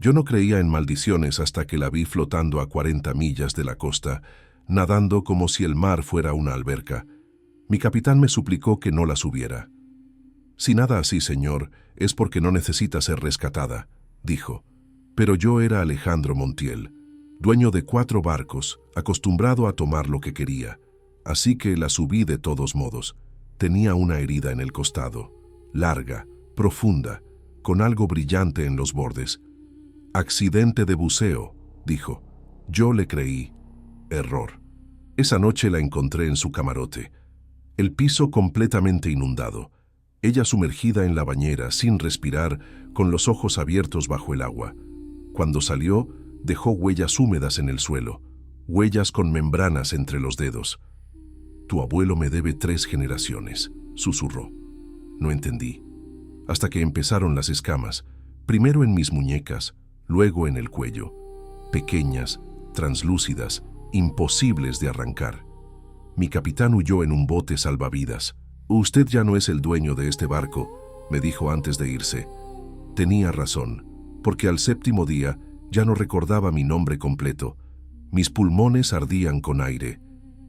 Yo no creía en maldiciones hasta que la vi flotando a 40 millas de la costa, nadando como si el mar fuera una alberca. Mi capitán me suplicó que no la subiera. «Si nada así, señor, es porque no necesita ser rescatada», dijo. Pero yo era Alejandro Montiel, dueño de 4 barcos, acostumbrado a tomar lo que quería. Así que la subí de todos modos. Tenía una herida en el costado, larga, profunda, con algo brillante en los bordes. «Accidente de buceo», dijo. Yo le creí. Error. Esa noche la encontré en su camarote. El piso completamente inundado. Ella sumergida en la bañera, sin respirar, con los ojos abiertos bajo el agua. Cuando salió, dejó huellas húmedas en el suelo, huellas con membranas entre los dedos. «Tu abuelo me debe 3 generaciones», susurró. No entendí. Hasta que empezaron las escamas, primero en mis muñecas, luego en el cuello. Pequeñas, translúcidas, imposibles de arrancar. Mi capitán huyó en un bote salvavidas. «Usted ya no es el dueño de este barco», me dijo antes de irse. Tenía razón, porque al 7º día ya no recordaba mi nombre completo. Mis pulmones ardían con aire.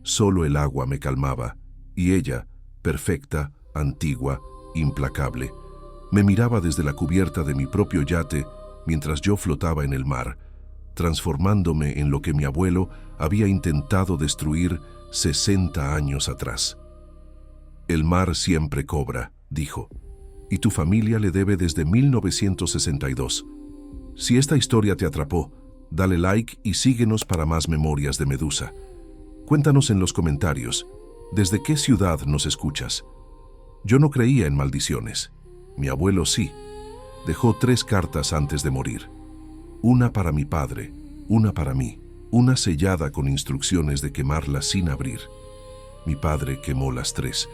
Solo el agua me calmaba, y ella, perfecta, antigua, implacable, me miraba desde la cubierta de mi propio yate mientras yo flotaba en el mar, transformándome en lo que mi abuelo había intentado destruir 60 años atrás. «El mar siempre cobra», dijo, «y tu familia le debe desde 1962. Si esta historia te atrapó, dale like y síguenos para más memorias de Medusa. Cuéntanos en los comentarios, ¿desde qué ciudad nos escuchas?» Yo no creía en maldiciones. Mi abuelo sí. Dejó 3 cartas antes de morir. Una para mi padre, una para mí, una sellada con instrucciones de quemarla sin abrir. Mi padre quemó las 3.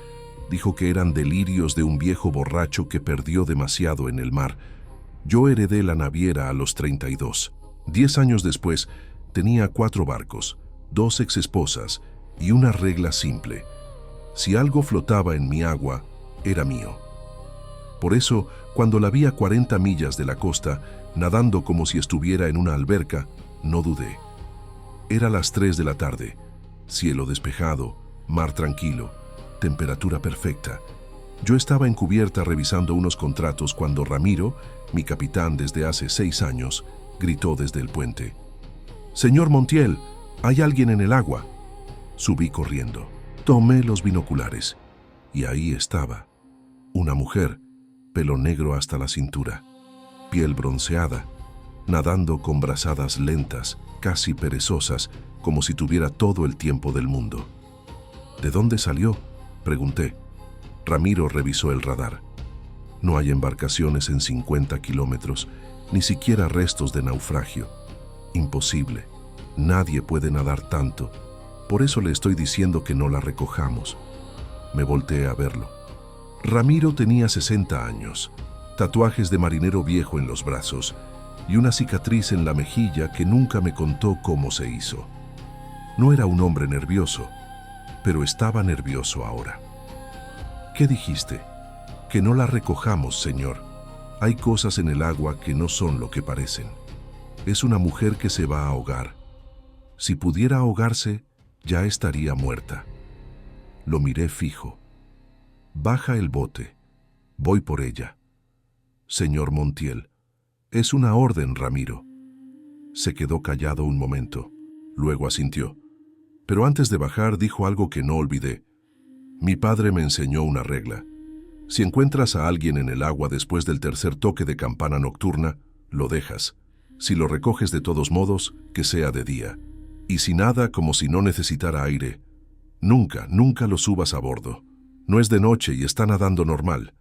Dijo que eran delirios de un viejo borracho que perdió demasiado en el mar. Yo heredé la naviera a los 32. 10 años después, tenía 4 barcos, 2 exesposas y una regla simple. Si algo flotaba en mi agua, era mío. Por eso, cuando la vi a 40 millas de la costa, nadando como si estuviera en una alberca, no dudé. Era las 3 de la tarde, cielo despejado, mar tranquilo, temperatura perfecta. Yo estaba en cubierta revisando unos contratos cuando Ramiro, mi capitán desde hace 6 años, gritó desde el puente. «Señor Montiel, hay alguien en el agua». Subí corriendo. Tomé los binoculares y ahí estaba. Una mujer, pelo negro hasta la cintura, piel bronceada, nadando con brazadas lentas, casi perezosas, como si tuviera todo el tiempo del mundo. «¿De dónde salió?», pregunté. Ramiro revisó el radar. «No hay embarcaciones en 50 kilómetros, ni siquiera restos de naufragio. Imposible. Nadie puede nadar tanto. Por eso le estoy diciendo que no la recojamos». Me volteé a verlo. Ramiro tenía 60 años, tatuajes de marinero viejo en los brazos y una cicatriz en la mejilla que nunca me contó cómo se hizo. No era un hombre nervioso, pero estaba nervioso ahora. «¿Qué dijiste?» «Que no la recojamos, señor. Hay cosas en el agua que no son lo que parecen. Es una mujer que se va a ahogar. Si pudiera ahogarse, ya estaría muerta». Lo miré fijo. «Baja el bote. Voy por ella». «Señor Montiel, es una orden, Ramiro». Se quedó callado un momento. Luego asintió. Pero antes de bajar dijo algo que no olvidé. «Mi padre me enseñó una regla. Si encuentras a alguien en el agua después del 3er toque de campana nocturna, lo dejas. Si lo recoges de todos modos, que sea de día. Y si nada, como si no necesitara aire. Nunca, nunca lo subas a bordo. No es de noche y está nadando normal».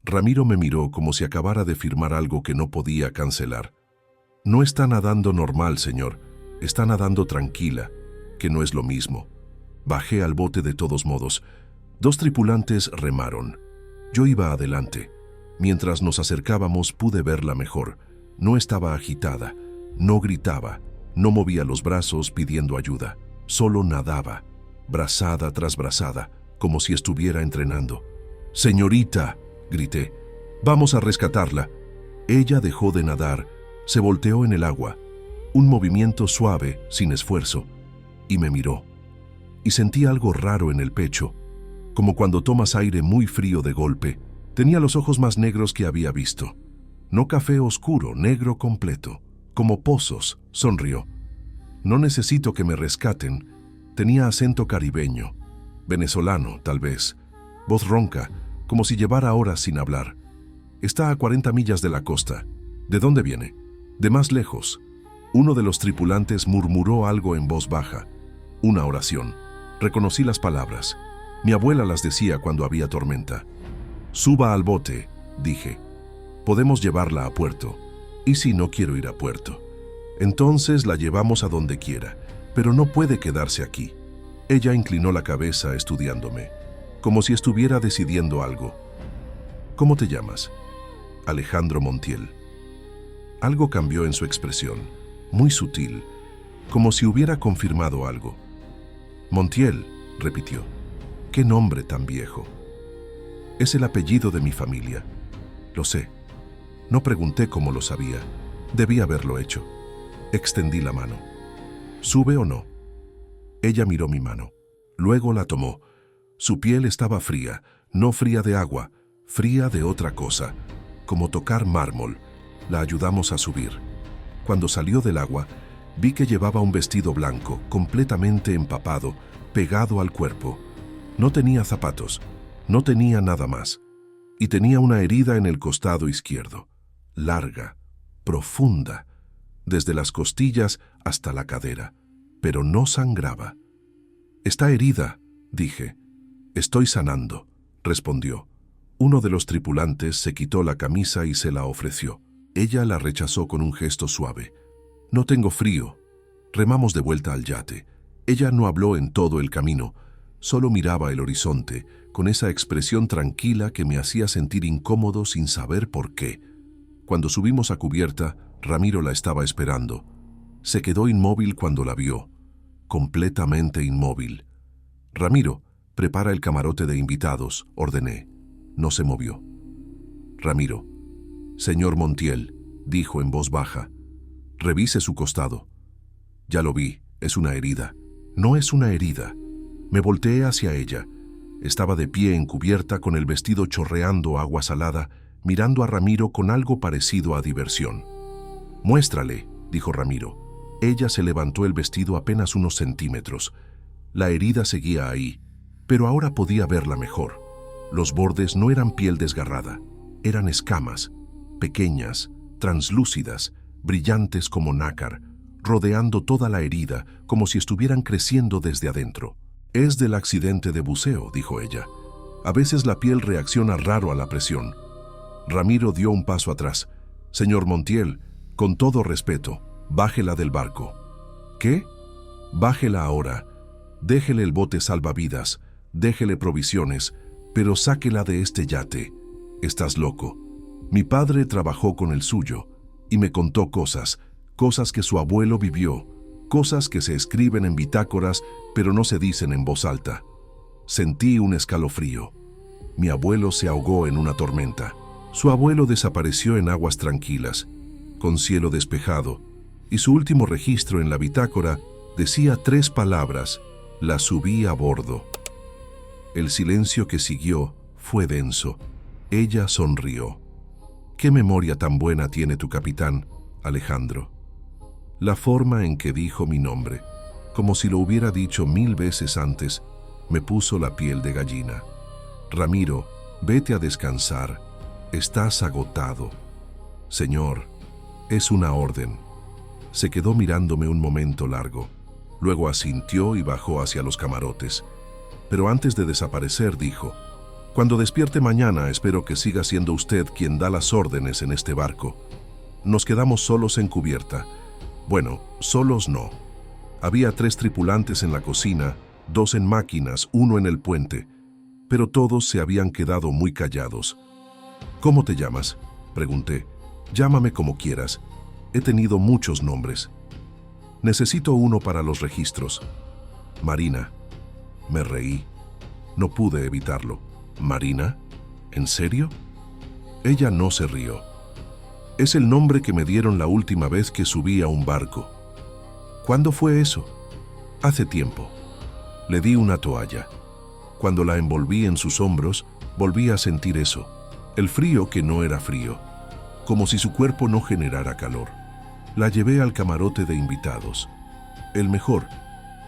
Ramiro me miró como si acabara de firmar algo que no podía cancelar. «No está nadando normal, señor. Está nadando tranquila, que no es lo mismo». Bajé al bote de todos modos. 2 tripulantes remaron. Yo iba adelante. Mientras nos acercábamos pude verla mejor. No estaba agitada, no gritaba, no movía los brazos pidiendo ayuda. Solo nadaba, brazada tras brazada, como si estuviera entrenando. «Señorita», grité, «vamos a rescatarla». Ella dejó de nadar Se volteó en el agua, un movimiento suave, sin esfuerzo, y me miró. Y sentí algo raro en el pecho, como cuando tomas aire muy frío de golpe. Tenía los ojos más negros que había visto. No café oscuro, negro completo, como pozos. Sonrió. No necesito que me rescaten. Tenía acento caribeño, venezolano, tal vez. Voz ronca, como si llevara horas sin hablar. Está a 40 millas de la costa. ¿De dónde viene? De más lejos. Uno de los tripulantes murmuró algo en voz baja. Una oración. Reconocí las palabras. Mi abuela las decía cuando había tormenta. Suba al bote, dije. Podemos llevarla a puerto. ¿Y si no quiero ir a puerto? Entonces la llevamos a donde quiera, pero no puede quedarse aquí. Ella inclinó la cabeza estudiándome, como si estuviera decidiendo algo. ¿Cómo te llamas? Alejandro Montiel. Algo cambió en su expresión, muy sutil, como si hubiera confirmado algo. Montiel, repitió. ¿Qué nombre tan viejo? Es el apellido de mi familia. Lo sé. No pregunté cómo lo sabía. Debí haberlo hecho. Extendí la mano. ¿Sube o no? Ella miró mi mano. Luego la tomó. Su piel estaba fría, no fría de agua, fría de otra cosa, como tocar mármol. La ayudamos a subir. Cuando salió del agua, vi que llevaba un vestido blanco, completamente empapado, pegado al cuerpo. No tenía zapatos, no tenía nada más. Y tenía una herida en el costado izquierdo, larga, profunda, desde las costillas hasta la cadera, pero no sangraba. «Está herida», dije. «Estoy sanando», respondió. Uno de los tripulantes se quitó la camisa y se la ofreció. Ella la rechazó con un gesto suave. «No tengo frío». Remamos de vuelta al yate. Ella no habló en todo el camino, solo miraba el horizonte, con esa expresión tranquila que me hacía sentir incómodo sin saber por qué. Cuando subimos a cubierta, Ramiro la estaba esperando. Se quedó inmóvil cuando la vio, completamente inmóvil. «Ramiro, prepara el camarote de invitados», ordené. No se movió. «Ramiro». «Señor Montiel», dijo en voz baja. «Revise su costado». «Ya lo vi, es una herida». «No es una herida». Me volteé hacia ella. Estaba de pie en cubierta con el vestido chorreando agua salada, mirando a Ramiro con algo parecido a diversión. «Muéstrale», dijo Ramiro. Ella se levantó el vestido apenas unos centímetros. La herida seguía ahí, pero ahora podía verla mejor. Los bordes no eran piel desgarrada, eran escamas, pequeñas, translúcidas, brillantes como nácar, rodeando toda la herida como si estuvieran creciendo desde adentro. «Es del accidente de buceo», dijo ella. «A veces la piel reacciona raro a la presión». Ramiro dio un paso atrás. «Señor Montiel, con todo respeto, bájela del barco». «¿Qué?» «Bájela ahora. Déjele el bote salvavidas, déjele provisiones, pero sáquela de este yate. Estás loco. Mi padre trabajó con el suyo y me contó cosas que su abuelo vivió, cosas que se escriben en bitácoras pero no se dicen en voz alta». Sentí un escalofrío. Mi abuelo se ahogó en una tormenta. Su abuelo desapareció en aguas tranquilas, con cielo despejado, y su último registro en la bitácora decía 3 palabras: «La subí a bordo». El silencio que siguió fue denso. Ella sonrió. «¿Qué memoria tan buena tiene tu capitán, Alejandro?» La forma en que dijo mi nombre, como si lo hubiera dicho 1000 veces antes, me puso la piel de gallina. «Ramiro, vete a descansar. Estás agotado». «Señor, es una orden». Se quedó mirándome un momento largo. Luego asintió y bajó hacia los camarotes. Pero antes de desaparecer dijo: «Cuando despierte mañana espero que siga siendo usted quien da las órdenes en este barco». Nos quedamos solos en cubierta. Bueno, solos no. Había 3 tripulantes en la cocina, 2 en máquinas, 1 en el puente, pero todos se habían quedado muy callados. «¿Cómo te llamas?», pregunté. «Llámame como quieras. He tenido muchos nombres». «Necesito uno para los registros». «Marina». Me reí. No pude evitarlo. «¿Marina? ¿En serio?» Ella no se rió. Es el nombre que me dieron la última vez que subí a un barco. ¿Cuándo fue eso? Hace tiempo. Le di una toalla. Cuando la envolví en sus hombros, volví a sentir eso. El frío que no era frío. Como si su cuerpo no generara calor. La llevé al camarote de invitados. El mejor.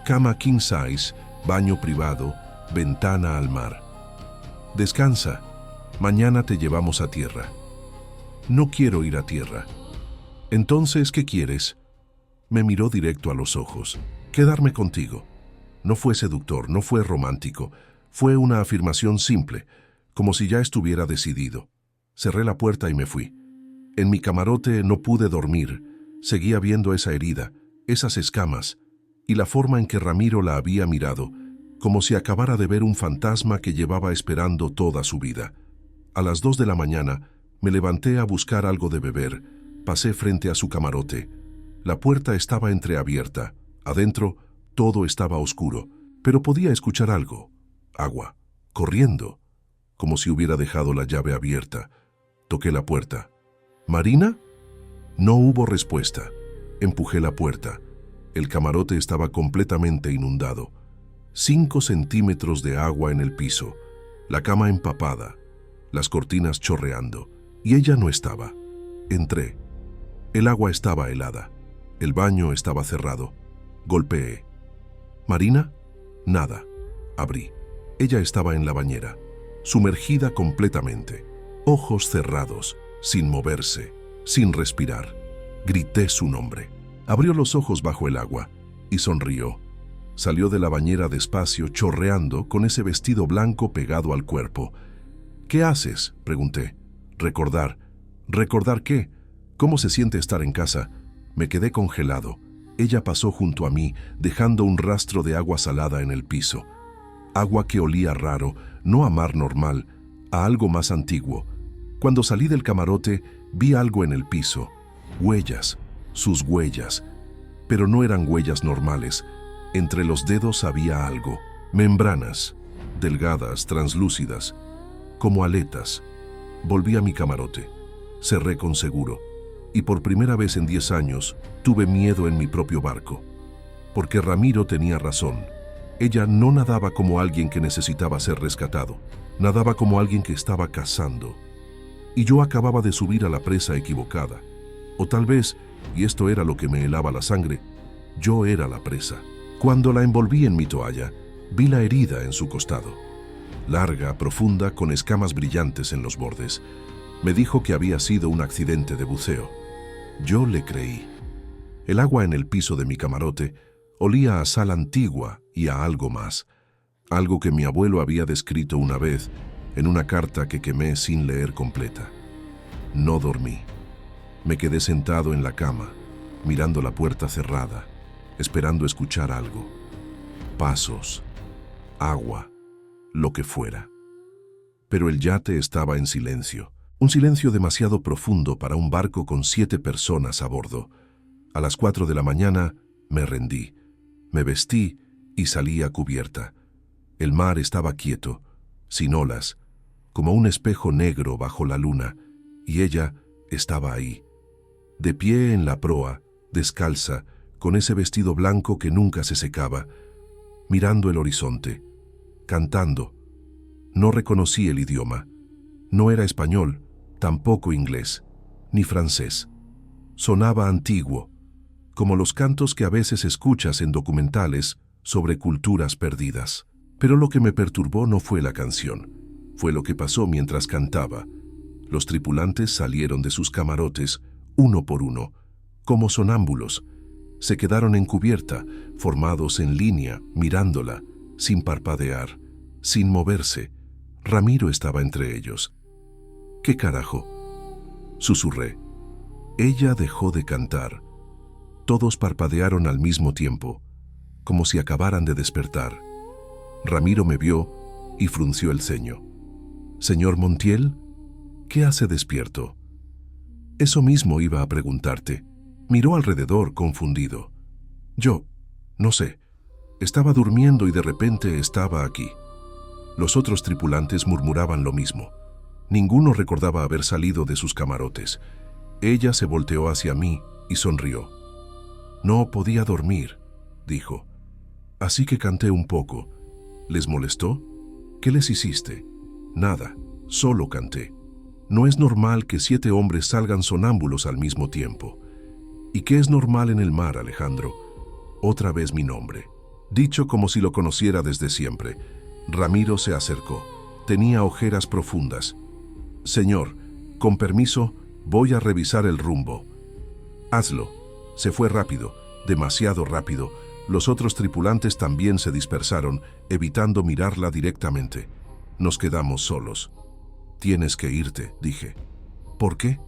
Cama king size, baño privado, ventana al mar. Descansa. Mañana te llevamos a tierra. No quiero ir a tierra. Entonces, ¿qué quieres? Me miró directo a los ojos. Quedarme contigo. No fue seductor, no fue romántico. Fue una afirmación simple, como si ya estuviera decidido. Cerré la puerta y me fui. En mi camarote no pude dormir. Seguía viendo esa herida, esas escamas, y la forma en que Ramiro la había mirado, como si acabara de ver un fantasma que llevaba esperando toda su vida. A las 2 de la mañana, me levanté a buscar algo de beber. Pasé frente a su camarote. La puerta estaba entreabierta. Adentro, todo estaba oscuro, pero podía escuchar algo. Agua, corriendo, como si hubiera dejado la llave abierta. Toqué la puerta. ¿Marina? No hubo respuesta. Empujé la puerta. El camarote estaba completamente inundado. 5 centímetros de agua en el piso, la cama empapada, las cortinas chorreando, y ella no estaba. Entré. El agua estaba helada. El baño estaba cerrado. Golpeé. ¿Marina? Nada. Abrí. Ella estaba en la bañera, sumergida completamente, ojos cerrados, sin moverse, sin respirar. Grité su nombre. Abrió los ojos bajo el agua y sonrió. Salió de la bañera despacio, chorreando, con ese vestido blanco pegado al cuerpo. ¿Qué haces?, pregunté. Recordar. ¿Recordar qué? ¿Cómo se siente estar en casa? Me quedé congelado. Ella pasó junto a mí, dejando un rastro de agua salada en el piso. Agua que olía raro, no a mar normal, a algo más antiguo. Cuando salí del camarote, vi algo en el piso. Huellas, sus huellas. Pero no eran huellas normales. Entre los dedos había algo. Membranas, delgadas, translúcidas, como aletas. Volví a mi camarote. Cerré con seguro. Y por primera vez en 10 años, tuve miedo en mi propio barco. Porque Ramiro tenía razón. Ella no nadaba como alguien que necesitaba ser rescatado. Nadaba como alguien que estaba cazando. Y yo acababa de subir a la presa equivocada. O tal vez, y esto era lo que me helaba la sangre, yo era la presa. Cuando la envolví en mi toalla, vi la herida en su costado. Larga, profunda, con escamas brillantes en los bordes. Me dijo que había sido un accidente de buceo. Yo le creí. El agua en el piso de mi camarote olía a sal antigua y a algo más. Algo que mi abuelo había descrito una vez en una carta que quemé sin leer completa. No dormí. Me quedé sentado en la cama, mirando la puerta cerrada, esperando escuchar algo. Pasos, agua, lo que fuera. Pero el yate estaba en silencio. Un silencio demasiado profundo para un barco con 7 personas a bordo. A las 4 de la mañana me rendí. Me vestí y salí a cubierta. El mar estaba quieto, sin olas, como un espejo negro bajo la luna, y ella estaba ahí, de pie en la proa, descalza, con ese vestido blanco que nunca se secaba, mirando el horizonte, cantando. No reconocí el idioma. No era español, tampoco inglés, ni francés. Sonaba antiguo, como los cantos que a veces escuchas en documentales sobre culturas perdidas. Pero lo que me perturbó no fue la canción, fue lo que pasó mientras cantaba. Los tripulantes salieron de sus camarotes, uno por uno, como sonámbulos. Se quedaron en cubierta, formados en línea, mirándola, sin parpadear, sin moverse. Ramiro estaba entre ellos. ¿Qué carajo?, susurré. Ella dejó de cantar. Todos parpadearon al mismo tiempo, como si acabaran de despertar. Ramiro me vio y frunció el ceño. «¿Señor Montiel? ¿Qué hace despierto?» «Eso mismo iba a preguntarte». Miró alrededor, confundido. «Yo, no sé. Estaba durmiendo y de repente estaba aquí». Los otros tripulantes murmuraban lo mismo. Ninguno recordaba haber salido de sus camarotes. Ella se volteó hacia mí y sonrió. No podía dormir, dijo. Así que canté un poco. ¿Les molestó? ¿Qué les hiciste? Nada, solo canté. No es normal que 7 hombres salgan sonámbulos al mismo tiempo. ¿Y qué es normal en el mar, Alejandro? Otra vez mi nombre. Dicho como si lo conociera desde siempre. Ramiro se acercó. Tenía ojeras profundas. Señor, con permiso, voy a revisar el rumbo. Hazlo. Se fue rápido, demasiado rápido. Los otros tripulantes también se dispersaron, evitando mirarla directamente. Nos quedamos solos. Tienes que irte, dije. ¿Por qué?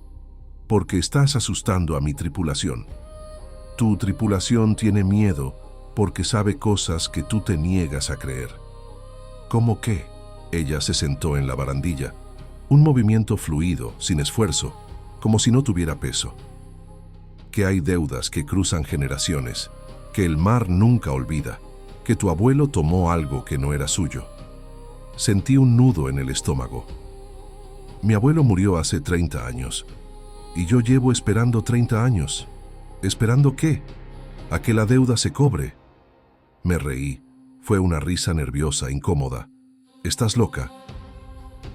Porque estás asustando a mi tripulación. Tu tripulación tiene miedo porque sabe cosas que tú te niegas a creer. ¿Cómo qué? Ella se sentó en la barandilla. Un movimiento fluido, sin esfuerzo, como si no tuviera peso. Que hay deudas que cruzan generaciones, que el mar nunca olvida, que tu abuelo tomó algo que no era suyo. Sentí un nudo en el estómago. Mi abuelo murió hace 30 años, y yo llevo esperando 30 años. ¿Esperando qué? A que la deuda se cobre. Me reí. Fue una risa nerviosa, incómoda. ¿Estás loca?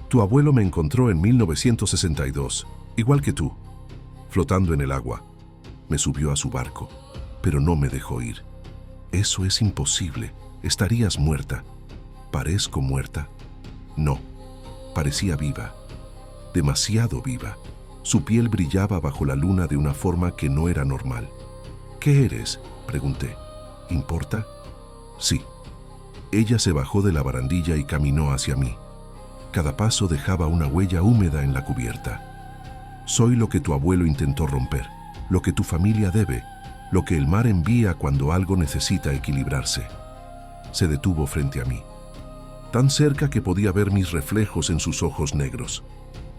Tu abuelo me encontró en 1962, igual que tú, flotando en el agua. Me subió a su barco, pero no me dejó ir. Eso es imposible. Estarías muerta. ¿Parezco muerta? No. Parecía viva. Demasiado viva. Su piel brillaba bajo la luna de una forma que no era normal. ¿Qué eres?, pregunté. ¿Importa? Sí. Ella se bajó de la barandilla y caminó hacia mí. Cada paso dejaba una huella húmeda en la cubierta. Soy lo que tu abuelo intentó romper, lo que tu familia debe, lo que el mar envía cuando algo necesita equilibrarse. Se detuvo frente a mí, tan cerca que podía ver mis reflejos en sus ojos negros.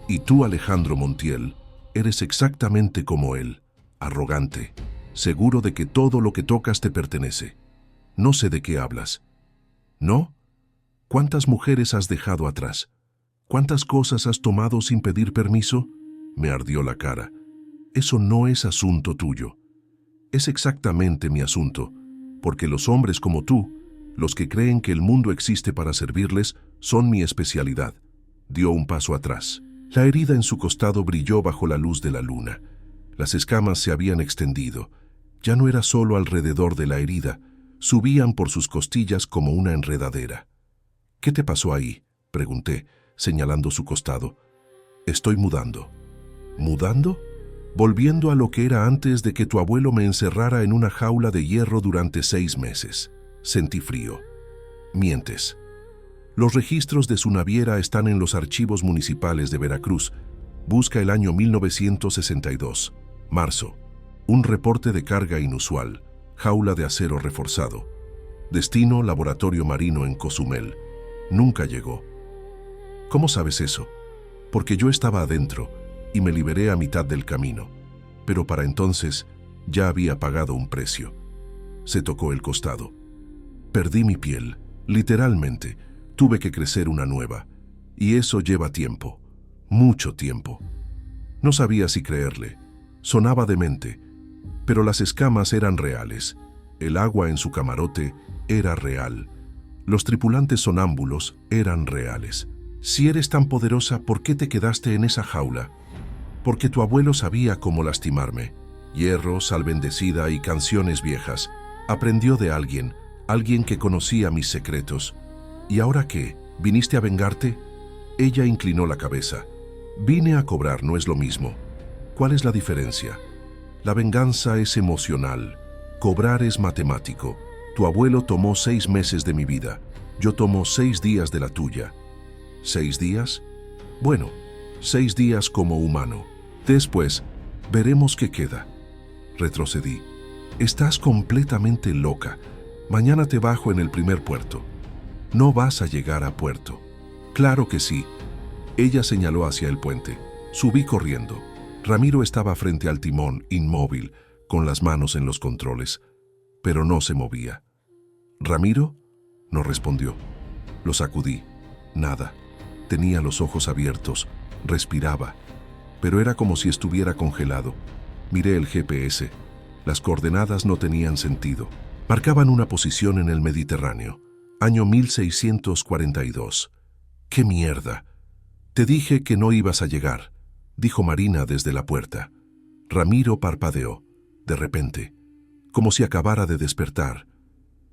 Y tú, Alejandro Montiel, eres exactamente como él, arrogante, seguro de que todo lo que tocas te pertenece. No sé de qué hablas. ¿No? ¿Cuántas mujeres has dejado atrás? ¿Cuántas cosas has tomado sin pedir permiso? Me ardió la cara. Eso no es asunto tuyo. Es exactamente mi asunto, porque los hombres como tú, los que creen que el mundo existe para servirles, son mi especialidad. Dio un paso atrás. La herida en su costado brilló bajo la luz de la luna. Las escamas se habían extendido. Ya no era solo alrededor de la herida, subían por sus costillas como una enredadera. ¿Qué te pasó ahí?, pregunté, señalando su costado. Estoy mudando. ¿Mudando? Volviendo a lo que era antes de que tu abuelo me encerrara en una jaula de hierro durante 6 meses. Sentí frío. Mientes. Los registros de su naviera están en los archivos municipales de Veracruz. Busca el año 1962, marzo. Un reporte de carga inusual, jaula de acero reforzado. Destino, laboratorio marino en Cozumel. Nunca llegó. ¿Cómo sabes eso? Porque yo estaba adentro y me liberé a mitad del camino. Pero para entonces ya había pagado un precio. Se tocó el costado. Perdí mi piel, literalmente. Tuve que crecer una nueva. Y eso lleva tiempo. Mucho tiempo. No sabía si creerle. Sonaba demente. Pero las escamas eran reales. El agua en su camarote era real. Los tripulantes sonámbulos eran reales. Si eres tan poderosa, ¿por qué te quedaste en esa jaula? Porque tu abuelo sabía cómo lastimarme. Hierro, sal bendecida y canciones viejas. Aprendió de alguien que conocía mis secretos. ¿Y ahora qué? ¿Viniste a vengarte? Ella inclinó la cabeza. Vine a cobrar, no es lo mismo. ¿Cuál es la diferencia? La venganza es emocional. Cobrar es matemático. Tu abuelo tomó 6 meses de mi vida. Yo tomo 6 días de la tuya. ¿6 días? Bueno, 6 días como humano. Después, veremos qué queda. Retrocedí. Estás completamente loca. Mañana te bajo en el primer puerto. No vas a llegar a puerto. Claro que sí. Ella señaló hacia el puente. Subí corriendo. Ramiro estaba frente al timón, inmóvil, con las manos en los controles, pero no se movía. ¿Ramiro? No respondió. Lo sacudí. Nada. Tenía los ojos abiertos. Respiraba. pero era como si estuviera congelado. Miré el GPS. Las coordenadas no tenían sentido. Marcaban una posición en el Mediterráneo. Año 1642. ¡Qué mierda! Te dije que no ibas a llegar, dijo Marina desde la puerta. Ramiro parpadeó, de repente, como si acabara de despertar.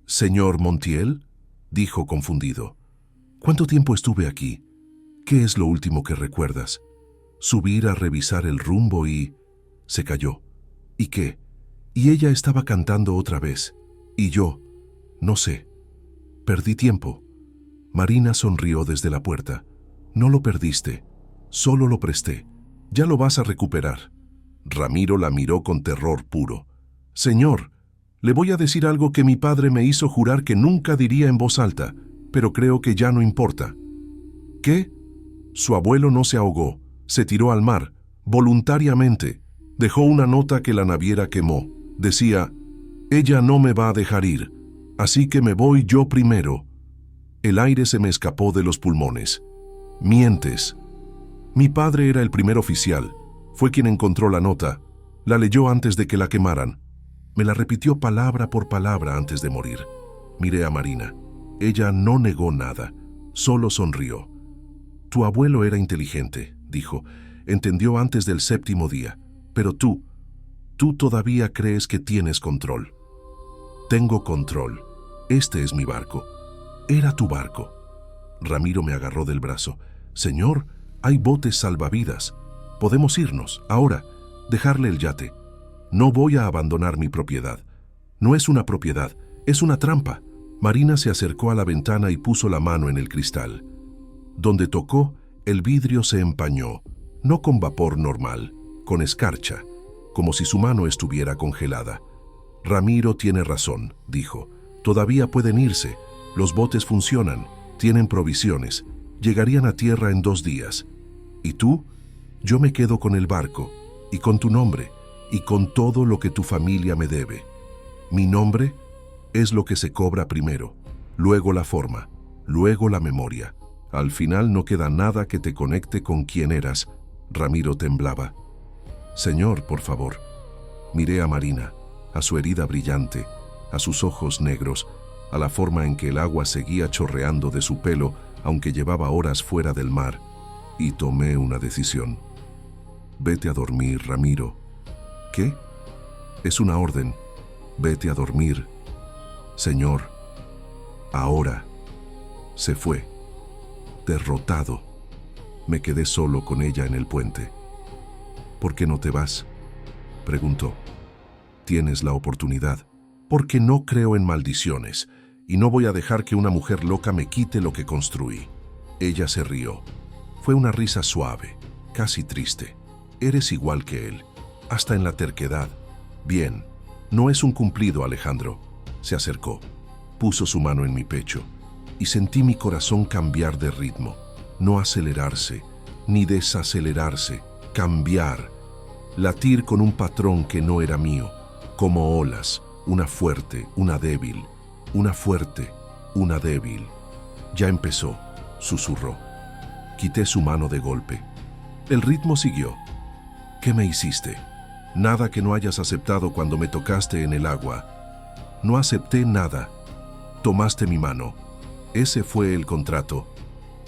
«¿Señor Montiel?», dijo confundido. «¿Cuánto tiempo estuve aquí? ¿Qué es lo último que recuerdas? Subir a revisar el rumbo y...». Se calló. «¿Y qué?». Y ella estaba cantando otra vez. Y yo, no sé. Perdí tiempo. Marina sonrió desde la puerta. «No lo perdiste, solo lo presté. Ya lo vas a recuperar». Ramiro la miró con terror puro. «Señor, le voy a decir algo que mi padre me hizo jurar que nunca diría en voz alta, pero creo que ya no importa». «¿Qué?». «Su abuelo no se ahogó, se tiró al mar, voluntariamente. Dejó una nota que la naviera quemó. Decía, ella no me va a dejar ir, así que me voy yo primero». El aire se me escapó de los pulmones. «Mientes». «Mi padre era el primer oficial, fue quien encontró la nota, la leyó antes de que la quemaran. Me la repitió palabra por palabra antes de morir». Miré a Marina. Ella no negó nada, solo sonrió. «Tu abuelo era inteligente», dijo. «Entendió antes del 7º día. Pero tú todavía crees que tienes control». «Tengo control. Este es mi barco». «Era tu barco». Ramiro me agarró del brazo. «Señor, hay botes salvavidas. Podemos irnos, ahora, dejarle el yate. No voy a abandonar mi propiedad. No es una propiedad, es una trampa». Marina se acercó a la ventana y puso la mano en el cristal. Donde tocó, el vidrio se empañó, no con vapor normal, con escarcha, como si su mano estuviera congelada. «Ramiro tiene razón», dijo. «Todavía pueden irse. Los botes funcionan, tienen provisiones. Llegarían a tierra en 2 días. ¿Y tú? Yo me quedo con el barco, y con tu nombre, y con todo lo que tu familia me debe. Mi nombre es lo que se cobra primero, luego la forma, luego la memoria. Al final no queda nada que te conecte con quien eras». Ramiro temblaba. «Señor, por favor». Miré a Marina, a su herida brillante, a sus ojos negros, a la forma en que el agua seguía chorreando de su pelo, aunque llevaba horas fuera del mar, y tomé una decisión. «Vete a dormir, Ramiro». «¿Qué?». «Es una orden. Vete a dormir». «Señor». «Ahora». Se fue. Derrotado. Me quedé solo con ella en el puente. «¿Por qué no te vas?», preguntó. «Tienes la oportunidad». «Porque no creo en maldiciones, y no voy a dejar que una mujer loca me quite lo que construí». Ella se rió. Fue una risa suave, casi triste. «Eres igual que él, hasta en la terquedad». «Bien, no es un cumplido, Alejandro». Se acercó, puso su mano en mi pecho, y sentí mi corazón cambiar de ritmo. No acelerarse, ni desacelerarse, cambiar. Latir con un patrón que no era mío, como olas, una fuerte, una débil, una fuerte, una débil. «Ya empezó», susurró. Quité su mano de golpe. El ritmo siguió. «¿Qué me hiciste?». «Nada que no hayas aceptado cuando me tocaste en el agua». «No acepté nada. Tomaste mi mano. Ese fue el contrato».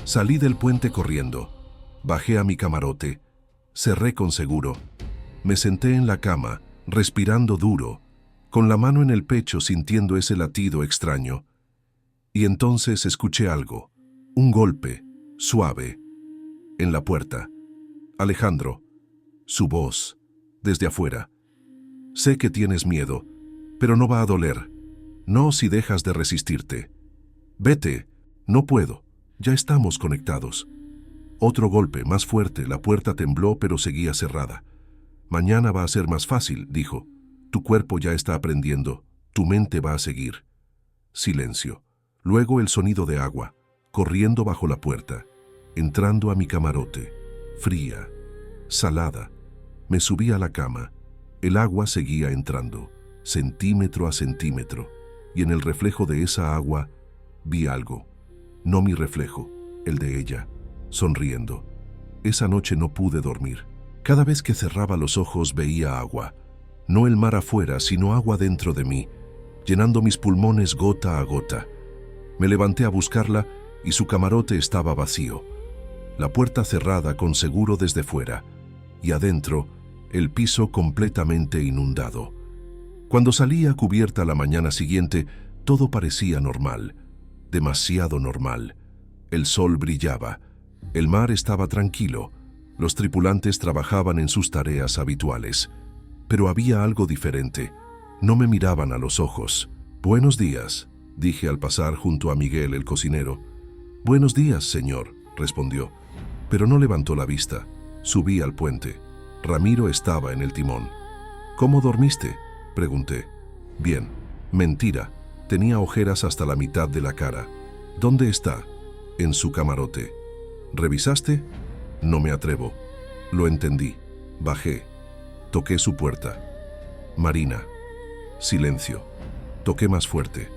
Salí del puente corriendo. Bajé a mi camarote. Cerré con seguro. Me senté en la cama, respirando duro, con la mano en el pecho sintiendo ese latido extraño. Y entonces escuché algo. Un golpe, suave, en la puerta. «Alejandro». Su voz, desde afuera. «Sé que tienes miedo, pero no va a doler. No si dejas de resistirte. Vete». «No puedo. Ya estamos conectados». Otro golpe, más fuerte. La puerta tembló, pero seguía cerrada. «Mañana va a ser más fácil», dijo. «Tu cuerpo ya está aprendiendo. Tu mente va a seguir». Silencio. Luego el sonido de agua, corriendo bajo la puerta, entrando a mi camarote. Fría, salada. Me subí a la cama. El agua seguía entrando, centímetro a centímetro, y en el reflejo de esa agua vi algo. No mi reflejo, el de ella, sonriendo. Esa noche no pude dormir. Cada vez que cerraba los ojos veía agua. No el mar afuera, sino agua dentro de mí, llenando mis pulmones gota a gota. Me levanté a buscarla y su camarote estaba vacío. La puerta cerrada con seguro desde fuera, y adentro el piso completamente inundado. Cuando salí a cubierta la mañana siguiente, todo parecía normal, demasiado normal. El sol brillaba, el mar estaba tranquilo, los tripulantes trabajaban en sus tareas habituales. Pero había algo diferente. No me miraban a los ojos. «Buenos días», dije al pasar junto a Miguel, el cocinero. «Buenos días, señor», respondió, pero no levantó la vista. Subí al puente. Ramiro estaba en el timón. «¿Cómo dormiste?», pregunté. «Bien». «Mentira. Tenía ojeras hasta la mitad de la cara». «¿Dónde está?» «En su camarote». «¿Revisaste?» «No me atrevo». Lo entendí. Bajé. Toqué su puerta. «Marina». Silencio. Toqué más fuerte.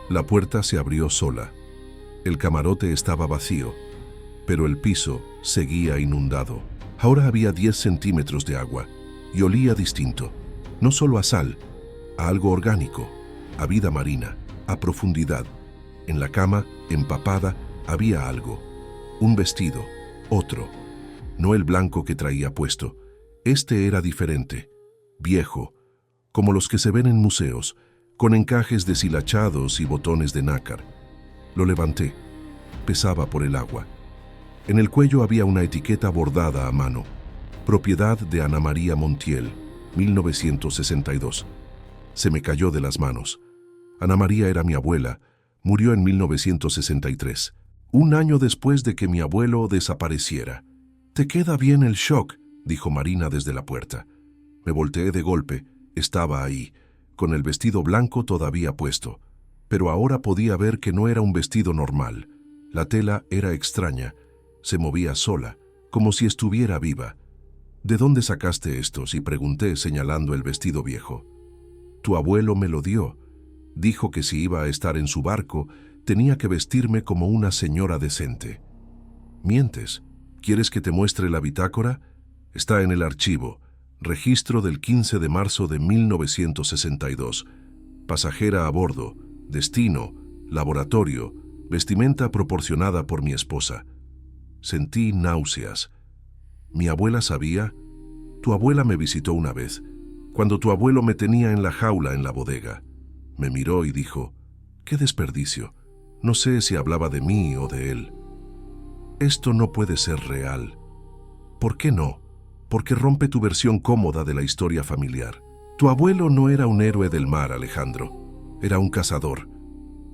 La puerta se abrió sola. El camarote estaba vacío, pero el piso seguía inundado. Ahora había 10 centímetros de agua y olía distinto. No solo a sal, a algo orgánico, a vida marina, a profundidad. En la cama, empapada, había algo. Un vestido, otro. No el blanco que traía puesto. Este era diferente, viejo, como los que se ven en museos, con encajes deshilachados y botones de nácar. Lo levanté. Pesaba por el agua. En el cuello había una etiqueta bordada a mano. Propiedad de Ana María Montiel, 1962. Se me cayó de las manos. Ana María era mi abuela. Murió en 1963, un año después de que mi abuelo desapareciera. «Te queda bien el shock», dijo Marina desde la puerta. Me volteé de golpe. Estaba ahí, con el vestido blanco todavía puesto. Pero ahora podía ver que no era un vestido normal. La tela era extraña. Se movía sola, como si estuviera viva. «¿De dónde sacaste estos?», y pregunté señalando el vestido viejo. «Tu abuelo me lo dio. Dijo que si iba a estar en su barco, tenía que vestirme como una señora decente». «Mientes. ¿Quieres que te muestre la bitácora? Está en el archivo. Registro del 15 de marzo de 1962. Pasajera a bordo. Destino. Laboratorio. Vestimenta proporcionada por mi esposa». Sentí náuseas. ¿Mi abuela sabía? Tu abuela me visitó una vez, cuando tu abuelo me tenía en la jaula en la bodega. Me miró y dijo: «¡Qué desperdicio! No sé si hablaba de mí o de él». Esto no puede ser real. ¿Por qué no? Porque rompe tu versión cómoda de la historia familiar. Tu abuelo no era un héroe del mar, Alejandro. Era un cazador.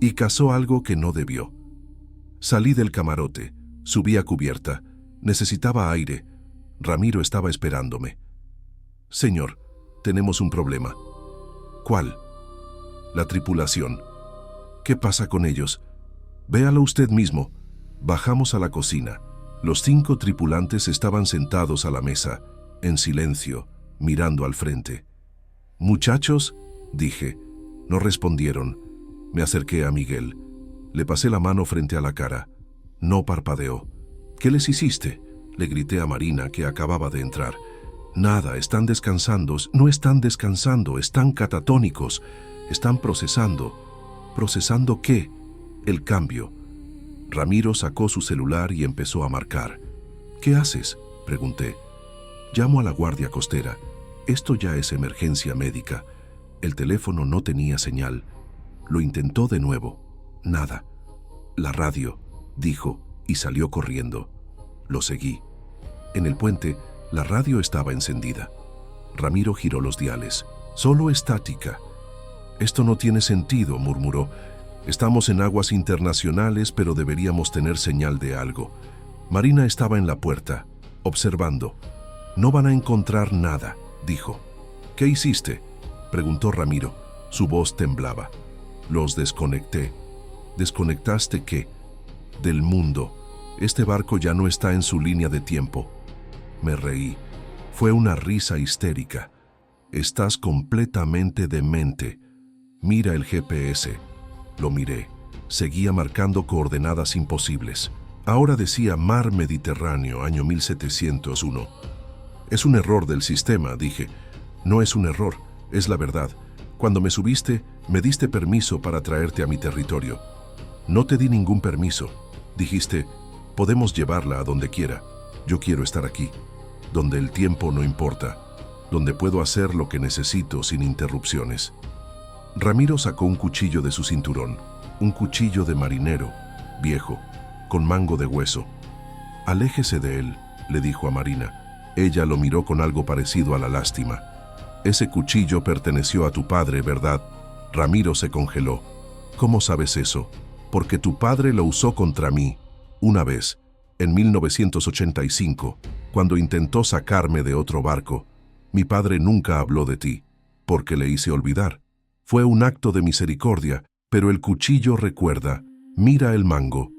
Y cazó algo que no debió. Salí del camarote. Subí a cubierta. Necesitaba aire. Ramiro estaba esperándome. «Señor, tenemos un problema». «¿Cuál?» «La tripulación». «¿Qué pasa con ellos?» «Véalo usted mismo». Bajamos a la cocina. Los 5 tripulantes estaban sentados a la mesa, en silencio, mirando al frente. «Muchachos», dije. No respondieron. Me acerqué a Miguel. Le pasé la mano frente a la cara. No parpadeó. «¿Qué les hiciste?», le grité a Marina, que acababa de entrar. «Nada, están descansando». «No están descansando, están catatónicos. Están procesando». «¿Procesando qué?». «El cambio». Ramiro sacó su celular y empezó a marcar. «¿Qué haces?», pregunté. «Llamo a la guardia costera. Esto ya es emergencia médica». El teléfono no tenía señal. Lo intentó de nuevo. Nada. «La radio», dijo, y salió corriendo. Lo seguí. En el puente, la radio estaba encendida. Ramiro giró los diales. «Solo estática». «Esto no tiene sentido», murmuró. «Estamos en aguas internacionales, pero deberíamos tener señal de algo». Marina estaba en la puerta, observando. «No van a encontrar nada», dijo. «¿Qué hiciste?», preguntó Ramiro. Su voz temblaba. «Los desconecté». «¿Desconectaste qué?». «Del mundo. Este barco ya no está en su línea de tiempo». Me reí. Fue una risa histérica. «Estás completamente demente. Mira el GPS». Lo miré. Seguía marcando coordenadas imposibles. Ahora decía Mar Mediterráneo, año 1701. Es un error del sistema, dije. No es un error, es la verdad. Cuando me subiste, me diste permiso para traerte a mi territorio. No te di ningún permiso. Dijiste, podemos llevarla a donde quiera. Yo quiero estar aquí, donde el tiempo no importa, donde puedo hacer lo que necesito sin interrupciones. Ramiro sacó un cuchillo de su cinturón, un cuchillo de marinero, viejo, con mango de hueso. Aléjese de él, le dijo a Marina. Ella lo miró con algo parecido a la lástima. Ese cuchillo perteneció a tu padre, ¿verdad? Ramiro se congeló. ¿Cómo sabes eso? Porque tu padre lo usó contra mí, una vez, en 1985, cuando intentó sacarme de otro barco. Mi padre nunca habló de ti, porque le hice olvidar. Fue un acto de misericordia, pero el cuchillo recuerda. Mira el mango.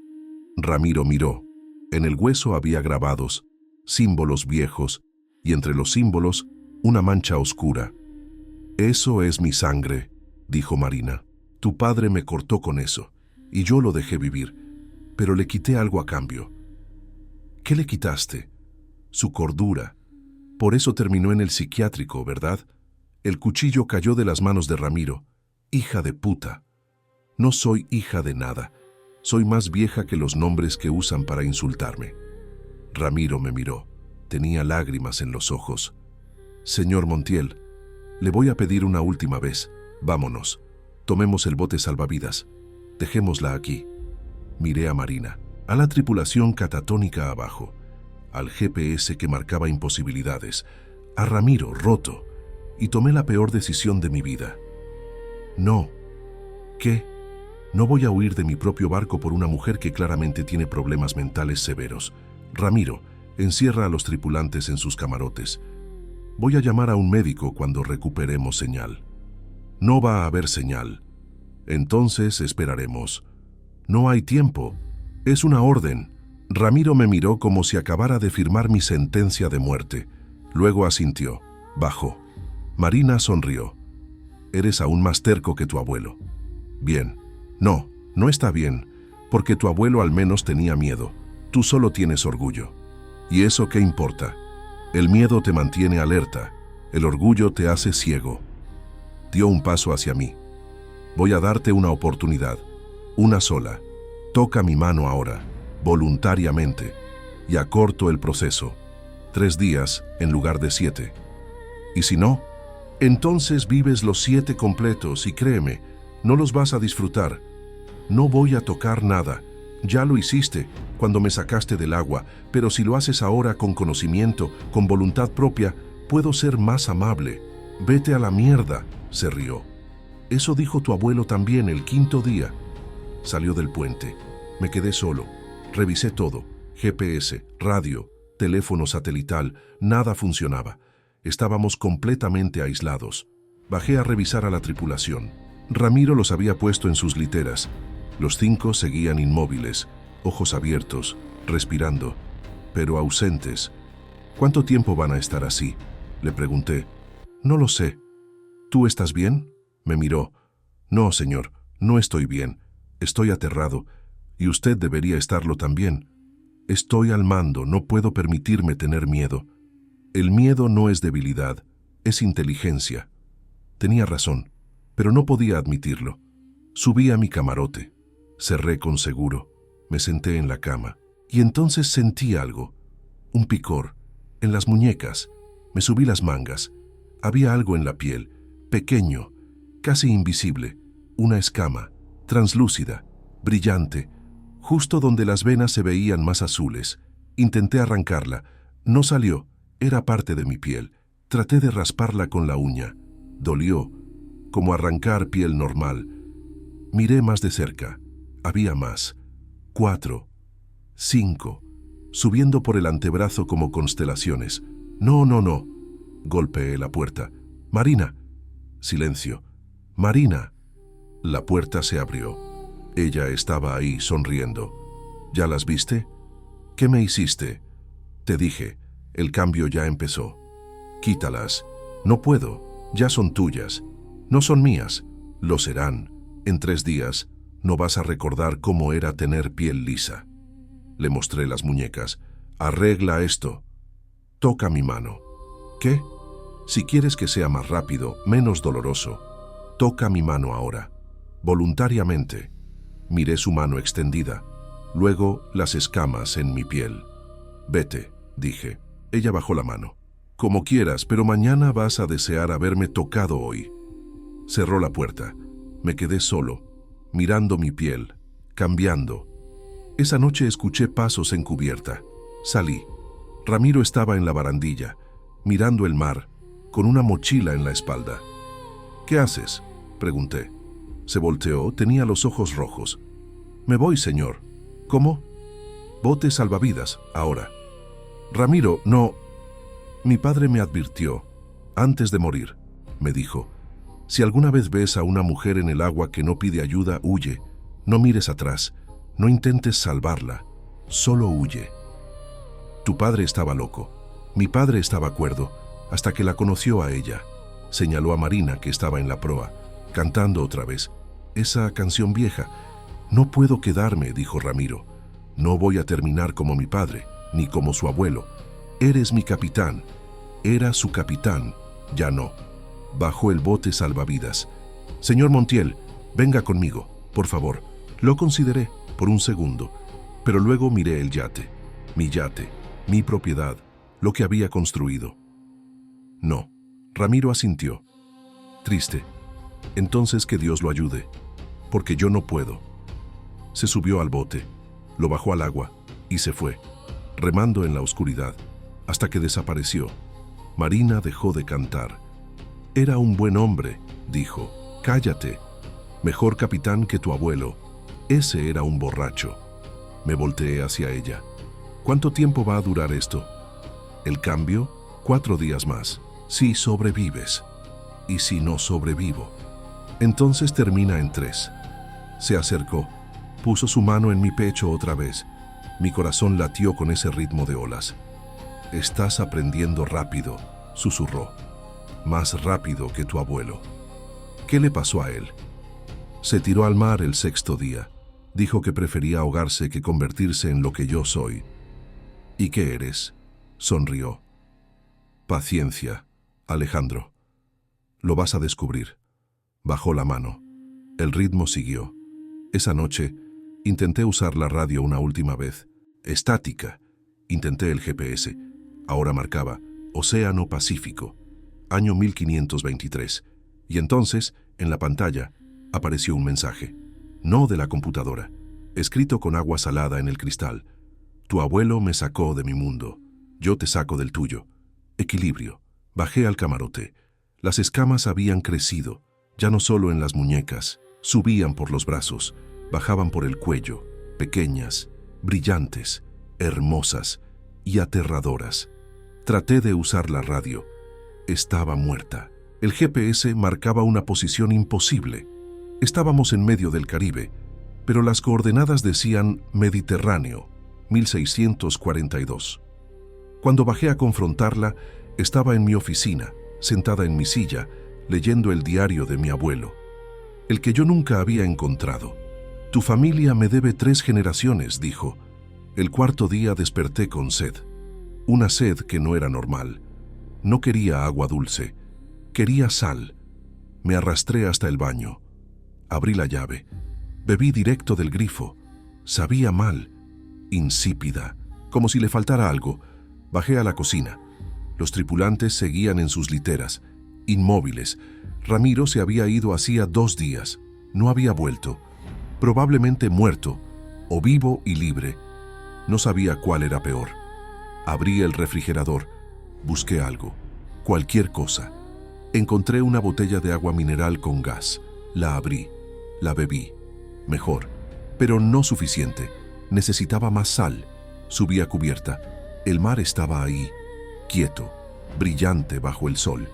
Ramiro miró. En el hueso había grabados, símbolos viejos, y entre los símbolos, una mancha oscura. Eso es mi sangre, dijo Marina. Tu padre me cortó con eso, y yo lo dejé vivir, pero le quité algo a cambio. ¿Qué le quitaste? Su cordura. Por eso terminó en el psiquiátrico, ¿verdad? El cuchillo cayó de las manos de Ramiro. Hija de puta. No soy hija de nada. Soy más vieja que los nombres que usan para insultarme. Ramiro me miró. Tenía lágrimas en los ojos. Señor Montiel, le voy a pedir una última vez. Vámonos. Tomemos el bote salvavidas. Dejémosla aquí. Miré a Marina, a la tripulación catatónica abajo, al GPS que marcaba imposibilidades, a Ramiro roto, y tomé la peor decisión de mi vida. No. ¿Qué? No voy a huir de mi propio barco por una mujer que claramente tiene problemas mentales severos. Ramiro, encierra a los tripulantes en sus camarotes. Voy a llamar a un médico cuando recuperemos señal. No va a haber señal. Entonces esperaremos. No hay tiempo. Es una orden. Ramiro me miró como si acabara de firmar mi sentencia de muerte. Luego asintió. Bajó. Marina sonrió. Eres aún más terco que tu abuelo. Bien. No, no está bien, porque tu abuelo al menos tenía miedo. Tú solo tienes orgullo. ¿Y eso qué importa? El miedo te mantiene alerta. El orgullo te hace ciego. Dio un paso hacia mí. Voy a darte una oportunidad. Una sola. Toca mi mano ahora, voluntariamente, y acorto el proceso. 3 días en lugar de 7. Y si no, entonces vives los 7 completos y créeme, no los vas a disfrutar. No voy a tocar nada. Ya lo hiciste cuando me sacaste del agua, pero si lo haces ahora con conocimiento, con voluntad propia, puedo ser más amable. Vete a la mierda, se rió. Eso dijo tu abuelo también el 5.º día. Salió del puente. Me quedé solo. Revisé todo. GPS, radio, teléfono satelital, nada funcionaba. Estábamos completamente aislados. Bajé a revisar a la tripulación. Ramiro los había puesto en sus literas. Los 5 seguían inmóviles, ojos abiertos, respirando, pero ausentes. ¿Cuánto tiempo van a estar así?, le pregunté. No lo sé. ¿Tú estás bien?, me miró. No, señor, no estoy bien. Estoy aterrado, y usted debería estarlo también. Estoy al mando, no puedo permitirme tener miedo. El miedo no es debilidad, es inteligencia. Tenía razón, pero no podía admitirlo. Subí a mi camarote. Cerré con seguro. Me senté en la cama. Y entonces sentí algo. Un picor. En las muñecas. Me subí las mangas. Había algo en la piel. Pequeño. Casi invisible. Una escama. Translúcida. Brillante. Justo donde las venas se veían más azules. Intenté arrancarla. No salió. Era parte de mi piel. Traté de rasparla con la uña. Dolió. Como arrancar piel normal. Miré más de cerca. Había más. 4, 5, subiendo por el antebrazo como constelaciones. No, no, no. Golpeé la puerta. Marina. Silencio. Marina. La puerta se abrió. Ella estaba ahí sonriendo. ¿Ya las viste? ¿Qué me hiciste? Te dije, el cambio ya empezó. Quítalas. No puedo. Ya son tuyas. No son mías. Lo serán. En 3 días. No vas a recordar cómo era tener piel lisa. Le mostré las muñecas. Arregla esto. Toca mi mano. ¿Qué? Si quieres que sea más rápido, menos doloroso, toca mi mano ahora. Voluntariamente. Miré su mano extendida, luego las escamas en mi piel. Vete, dije. Ella bajó la mano. Como quieras, pero mañana vas a desear haberme tocado hoy. Cerró la puerta. Me quedé solo, mirando mi piel, cambiando. Esa noche escuché pasos en cubierta. Salí. Ramiro estaba en la barandilla, mirando el mar, con una mochila en la espalda. ¿Qué haces?, pregunté. Se volteó, tenía los ojos rojos. Me voy, señor. ¿Cómo? Bote salvavidas, ahora. Ramiro, no. Mi padre me advirtió, antes de morir, me dijo, si alguna vez ves a una mujer en el agua que no pide ayuda, huye. No mires atrás, no intentes salvarla, solo huye. Tu padre estaba loco. Mi padre estaba cuerdo, hasta que la conoció a ella. Señaló a Marina, que estaba en la proa, cantando otra vez. Esa canción vieja. No puedo quedarme, dijo Ramiro. No voy a terminar como mi padre, ni como su abuelo. Eres mi capitán. Era su capitán, ya no. Bajó el bote salvavidas. Señor Montiel, venga conmigo, por favor. Lo consideré por un segundo, pero luego miré el yate, mi propiedad, lo que había construido. No, Ramiro asintió. Triste. Entonces que Dios lo ayude, porque yo no puedo. Se subió al bote, lo bajó al agua y se fue, remando en la oscuridad, hasta que desapareció. Marina dejó de cantar. Era un buen hombre, dijo. Cállate. Mejor capitán que tu abuelo. Ese era un borracho. Me volteé hacia ella. ¿Cuánto tiempo va a durar esto? El cambio, 4 días más. Si sobrevives. ¿Y si no sobrevivo? Entonces termina en 3. Se acercó. Puso su mano en mi pecho otra vez. Mi corazón latió con ese ritmo de olas. Estás aprendiendo rápido, susurró. Más rápido que tu abuelo. ¿Qué le pasó a él? Se tiró al mar el 6º día. Dijo que prefería ahogarse que convertirse en lo que yo soy. ¿Y qué eres? Sonrió. Paciencia, Alejandro. Lo vas a descubrir. Bajó la mano. El ritmo siguió. Esa noche, intenté usar la radio una última vez. Estática. Intenté el GPS. Ahora marcaba Océano Pacífico, año 1523. Y entonces, en la pantalla, apareció un mensaje. No de la computadora, escrito con agua salada en el cristal. Tu abuelo me sacó de mi mundo. Yo te saco del tuyo. Equilibrio. Bajé al camarote. Las escamas habían crecido, ya no solo en las muñecas. Subían por los brazos, bajaban por el cuello, pequeñas, brillantes, hermosas y aterradoras. Traté de usar la radio. Estaba muerta. El GPS marcaba una posición imposible. Estábamos en medio del Caribe, pero las coordenadas decían Mediterráneo, 1642. Cuando bajé a confrontarla, estaba en mi oficina, sentada en mi silla, leyendo el diario de mi abuelo, el que yo nunca había encontrado. Tu familia me debe 3 generaciones, dijo. El 4º día desperté con sed. Una sed que no era normal. No quería agua dulce. Quería sal. Me arrastré hasta el baño. Abrí la llave. Bebí directo del grifo. Sabía mal. Insípida. Como si le faltara algo. Bajé a la cocina. Los tripulantes seguían en sus literas, inmóviles. Ramiro se había ido hacía 2 días. No había vuelto. Probablemente muerto, o vivo y libre. No sabía cuál era peor. Abrí el refrigerador. Busqué algo. Cualquier cosa. Encontré una botella de agua mineral con gas. La abrí. La bebí. Mejor. Pero no suficiente. Necesitaba más sal. Subí a cubierta. El mar estaba ahí, quieto, brillante bajo el sol.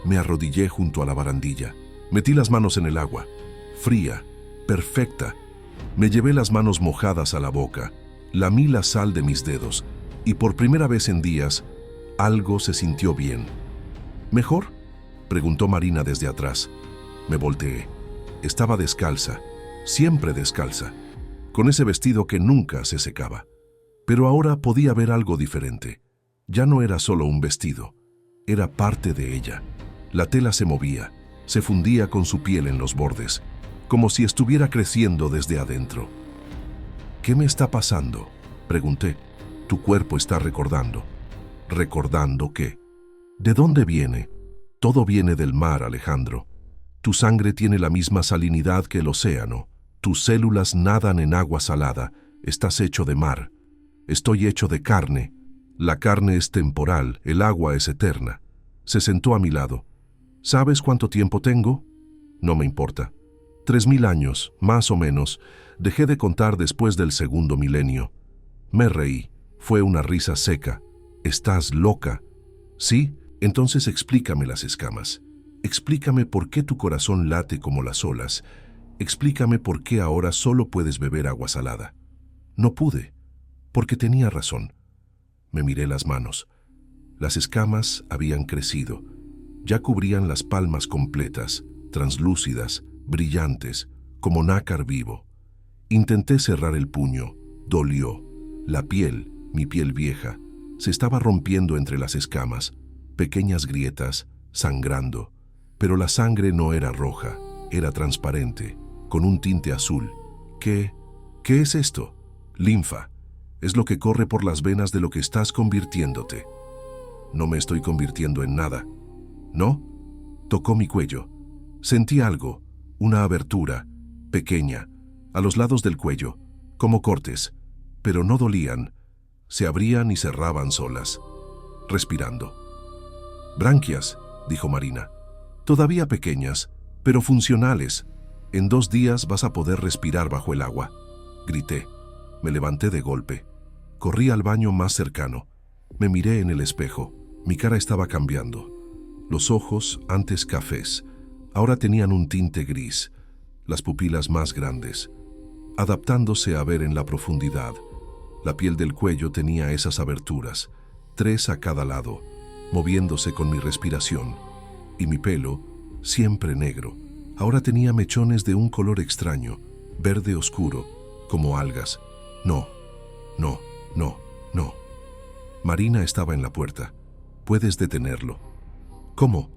Me arrodillé junto a la barandilla. Metí las manos en el agua. Fría, perfecta. Me llevé las manos mojadas a la boca. Lamí la sal de mis dedos. Y por primera vez en días, algo se sintió bien. ¿Mejor?, preguntó Marina desde atrás. Me volteé. Estaba descalza, siempre descalza, con ese vestido que nunca se secaba. Pero ahora podía ver algo diferente. Ya no era solo un vestido. Era parte de ella. La tela se movía, se fundía con su piel en los bordes, como si estuviera creciendo desde adentro. ¿Qué me está pasando?, pregunté. Tu cuerpo está recordando. ¿Recordando qué? ¿De dónde viene? Todo viene del mar, Alejandro. Tu sangre tiene la misma salinidad que el océano. Tus células nadan en agua salada. Estás hecho de mar. Estoy hecho de carne. La carne es temporal, el agua es eterna. Se sentó a mi lado. ¿Sabes cuánto tiempo tengo? No me importa. 3000 años, más o menos. Dejé de contar después del segundo milenio. Me reí. Fue una risa seca. ¿Estás loca? ¿Sí? Entonces explícame las escamas. Explícame por qué tu corazón late como las olas. Explícame por qué ahora solo puedes beber agua salada. No pude, porque tenía razón. Me miré las manos. Las escamas habían crecido. Ya cubrían las palmas completas, translúcidas, brillantes, como nácar vivo. Intenté cerrar el puño. Dolió. La piel, mi piel vieja, se estaba rompiendo entre las escamas, pequeñas grietas, sangrando. Pero la sangre no era roja, era transparente, con un tinte azul. ¿Qué es esto? Linfa. Es lo que corre por las venas de lo que estás convirtiéndote. No me estoy convirtiendo en nada. ¿No? Tocó mi cuello. Sentí algo, una abertura, pequeña, a los lados del cuello, como cortes, pero no dolían. Se abrían y cerraban solas. Respirando. Branquias, dijo Marina. Todavía pequeñas, pero funcionales. En 2 días vas a poder respirar bajo el agua. Grité. Me levanté de golpe. Corrí al baño más cercano. Me miré en el espejo. Mi cara estaba cambiando. Los ojos, antes cafés, ahora tenían un tinte gris. Las pupilas más grandes, adaptándose a ver en la profundidad. La piel del cuello tenía esas aberturas, 3 a cada lado, moviéndose con mi respiración. Y mi pelo, siempre negro, ahora tenía mechones de un color extraño, verde oscuro, como algas. No, no, no, no. Marina estaba en la puerta. Puedes detenerlo. ¿Cómo?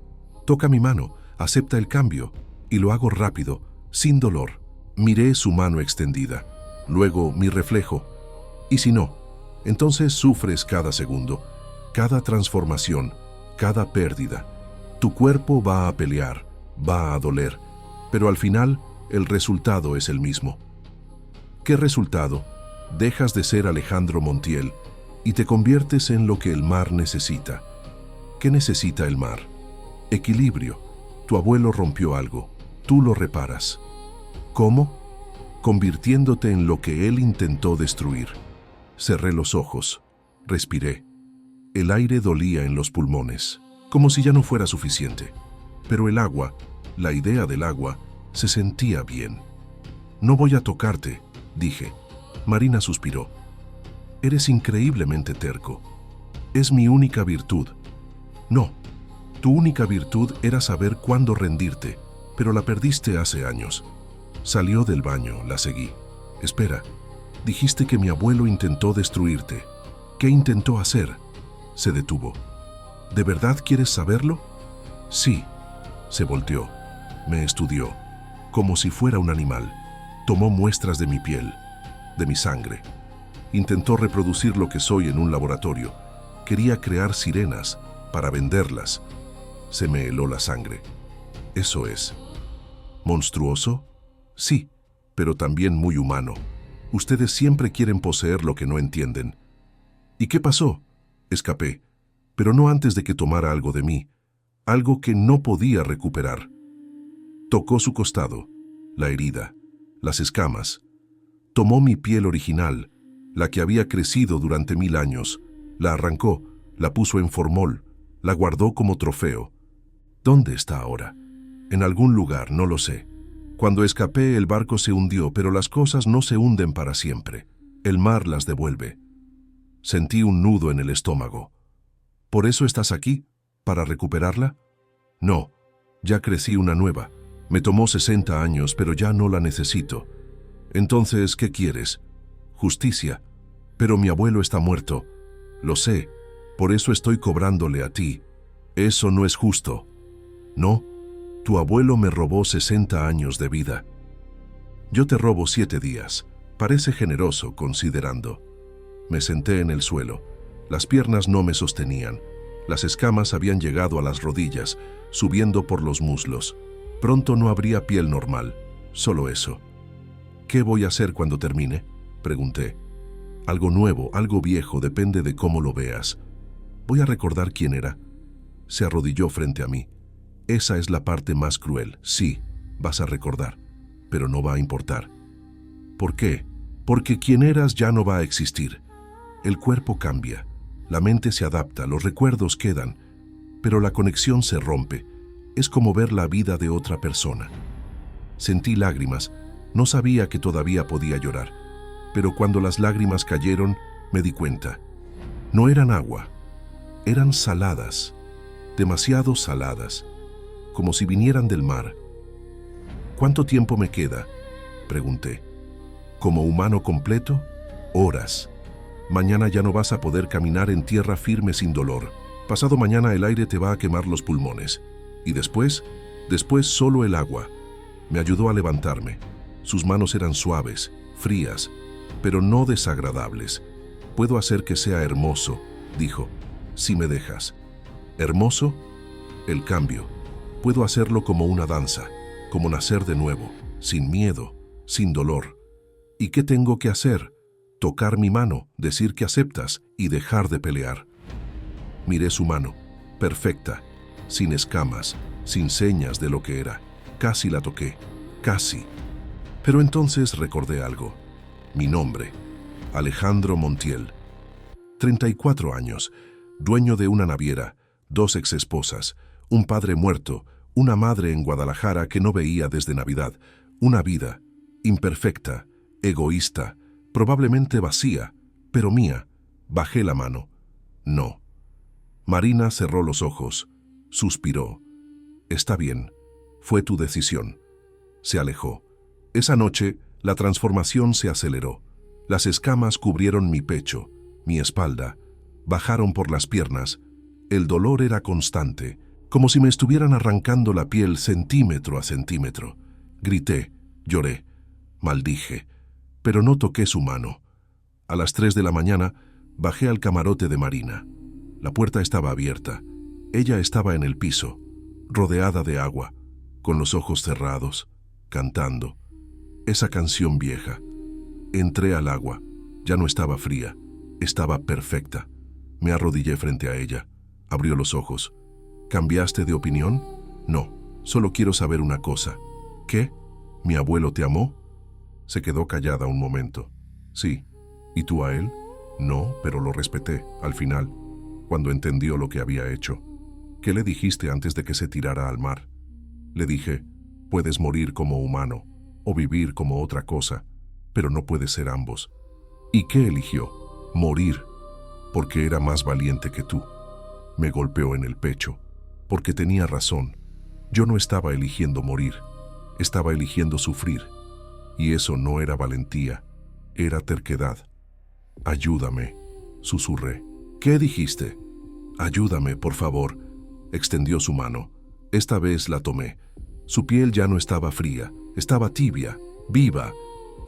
Toca mi mano, acepta el cambio, y lo hago rápido, sin dolor. Miré su mano extendida, luego mi reflejo. ¿Y si no? Entonces sufres cada segundo, cada transformación, cada pérdida. Tu cuerpo va a pelear, va a doler, pero al final el resultado es el mismo. ¿Qué resultado? Dejas de ser Alejandro Montiel y te conviertes en lo que el mar necesita. ¿Qué necesita el mar? Equilibrio. Tu abuelo rompió algo, tú lo reparas. ¿Cómo? Convirtiéndote en lo que él intentó destruir. Cerré los ojos, respiré. El aire dolía en los pulmones, como si ya no fuera suficiente. Pero el agua, la idea del agua, se sentía bien. No voy a tocarte, dije. Marina suspiró. Eres increíblemente terco. Es mi única virtud. No, tu única virtud era saber cuándo rendirte, pero la perdiste hace años. Salió del baño, la seguí. Espera, dijiste que mi abuelo intentó destruirte. ¿Qué intentó hacer? Se detuvo. ¿De verdad quieres saberlo? Sí. Se volteó. Me estudió, como si fuera un animal. Tomó muestras de mi piel, de mi sangre. Intentó reproducir lo que soy en un laboratorio. Quería crear sirenas para venderlas. Se me heló la sangre. Eso es. ¿Monstruoso? Sí, pero también muy humano. Ustedes siempre quieren poseer lo que no entienden. ¿Y qué pasó? Escapé, pero no antes de que tomara algo de mí, algo que no podía recuperar. Tocó su costado, la herida, las escamas. Tomó mi piel original, la que había crecido durante 1000 años, la arrancó, la puso en formol, la guardó como trofeo. ¿Dónde está ahora? En algún lugar, no lo sé. Cuando escapé, el barco se hundió, pero las cosas no se hunden para siempre. El mar las devuelve. Sentí un nudo en el estómago. ¿Por eso estás aquí? ¿Para recuperarla? No, ya crecí una nueva. Me tomó 60 años, pero ya no la necesito. Entonces, ¿qué quieres? Justicia. Pero mi abuelo está muerto. Lo sé, por eso estoy cobrándole a ti. Eso no es justo. No, tu abuelo me robó 60 años de vida. Yo te robo 7 días. Parece generoso, considerando. Me senté en el suelo. Las piernas no me sostenían. Las escamas habían llegado a las rodillas, subiendo por los muslos. Pronto no habría piel normal, solo eso. ¿Qué voy a hacer cuando termine?, pregunté. Algo nuevo, algo viejo, depende de cómo lo veas. Voy a recordar quién era. Se arrodilló frente a mí. Esa es la parte más cruel. Sí, vas a recordar, pero no va a importar. ¿Por qué? Porque quien eras ya no va a existir. El cuerpo cambia, la mente se adapta, los recuerdos quedan, pero la conexión se rompe. Es como ver la vida de otra persona. Sentí lágrimas. No sabía que todavía podía llorar, pero cuando las lágrimas cayeron, me di cuenta. No eran agua, eran saladas, demasiado saladas, como si vinieran del mar. ¿Cuánto tiempo me queda?, pregunté. ¿Como humano completo? Horas. Mañana ya no vas a poder caminar en tierra firme sin dolor. Pasado mañana el aire te va a quemar los pulmones. Y después solo el agua. Me ayudó a levantarme. Sus manos eran suaves, frías, pero no desagradables. Puedo hacer que sea hermoso, dijo, si me dejas. ¿Hermoso? El cambio. Puedo hacerlo como una danza, como nacer de nuevo, sin miedo, sin dolor. ¿Y qué tengo que hacer? Tocar mi mano, decir que aceptas y dejar de pelear. Miré su mano, perfecta, sin escamas, sin señas de lo que era. Casi la toqué, casi. Pero entonces recordé algo. Mi nombre, Alejandro Montiel. 34 años, dueño de una naviera, 2 exesposas, un padre muerto, una madre en Guadalajara que no veía desde Navidad, una vida, imperfecta, egoísta, probablemente vacía, pero mía. Bajé la mano. No. Marina cerró los ojos, suspiró. Está bien, fue tu decisión. Se alejó. Esa noche, la transformación se aceleró. Las escamas cubrieron mi pecho, mi espalda, bajaron por las piernas. El dolor era constante, como si me estuvieran arrancando la piel centímetro a centímetro. Grité, lloré, maldije, pero no toqué su mano. A las 3 de la mañana, bajé al camarote de Marina. La puerta estaba abierta. Ella estaba en el piso, rodeada de agua, con los ojos cerrados, cantando. Esa canción vieja. Entré al agua. Ya no estaba fría. Estaba perfecta. Me arrodillé frente a ella. Abrió los ojos. ¿Cambiaste de opinión? No. Solo quiero saber una cosa. ¿Qué? ¿Mi abuelo te amó? Se quedó callada un momento. Sí. ¿Y tú a él? No, pero lo respeté, al final, cuando entendió lo que había hecho. ¿Qué le dijiste antes de que se tirara al mar? Le dije, puedes morir como humano, o vivir como otra cosa, pero no puedes ser ambos. ¿Y qué eligió? Morir, porque era más valiente que tú. Me golpeó en el pecho, porque tenía razón. Yo no estaba eligiendo morir, estaba eligiendo sufrir. Y eso no era valentía, era terquedad. Ayúdame, susurré. ¿Qué dijiste? Ayúdame, por favor. Extendió su mano. Esta vez la tomé. Su piel ya no estaba fría, estaba tibia, viva,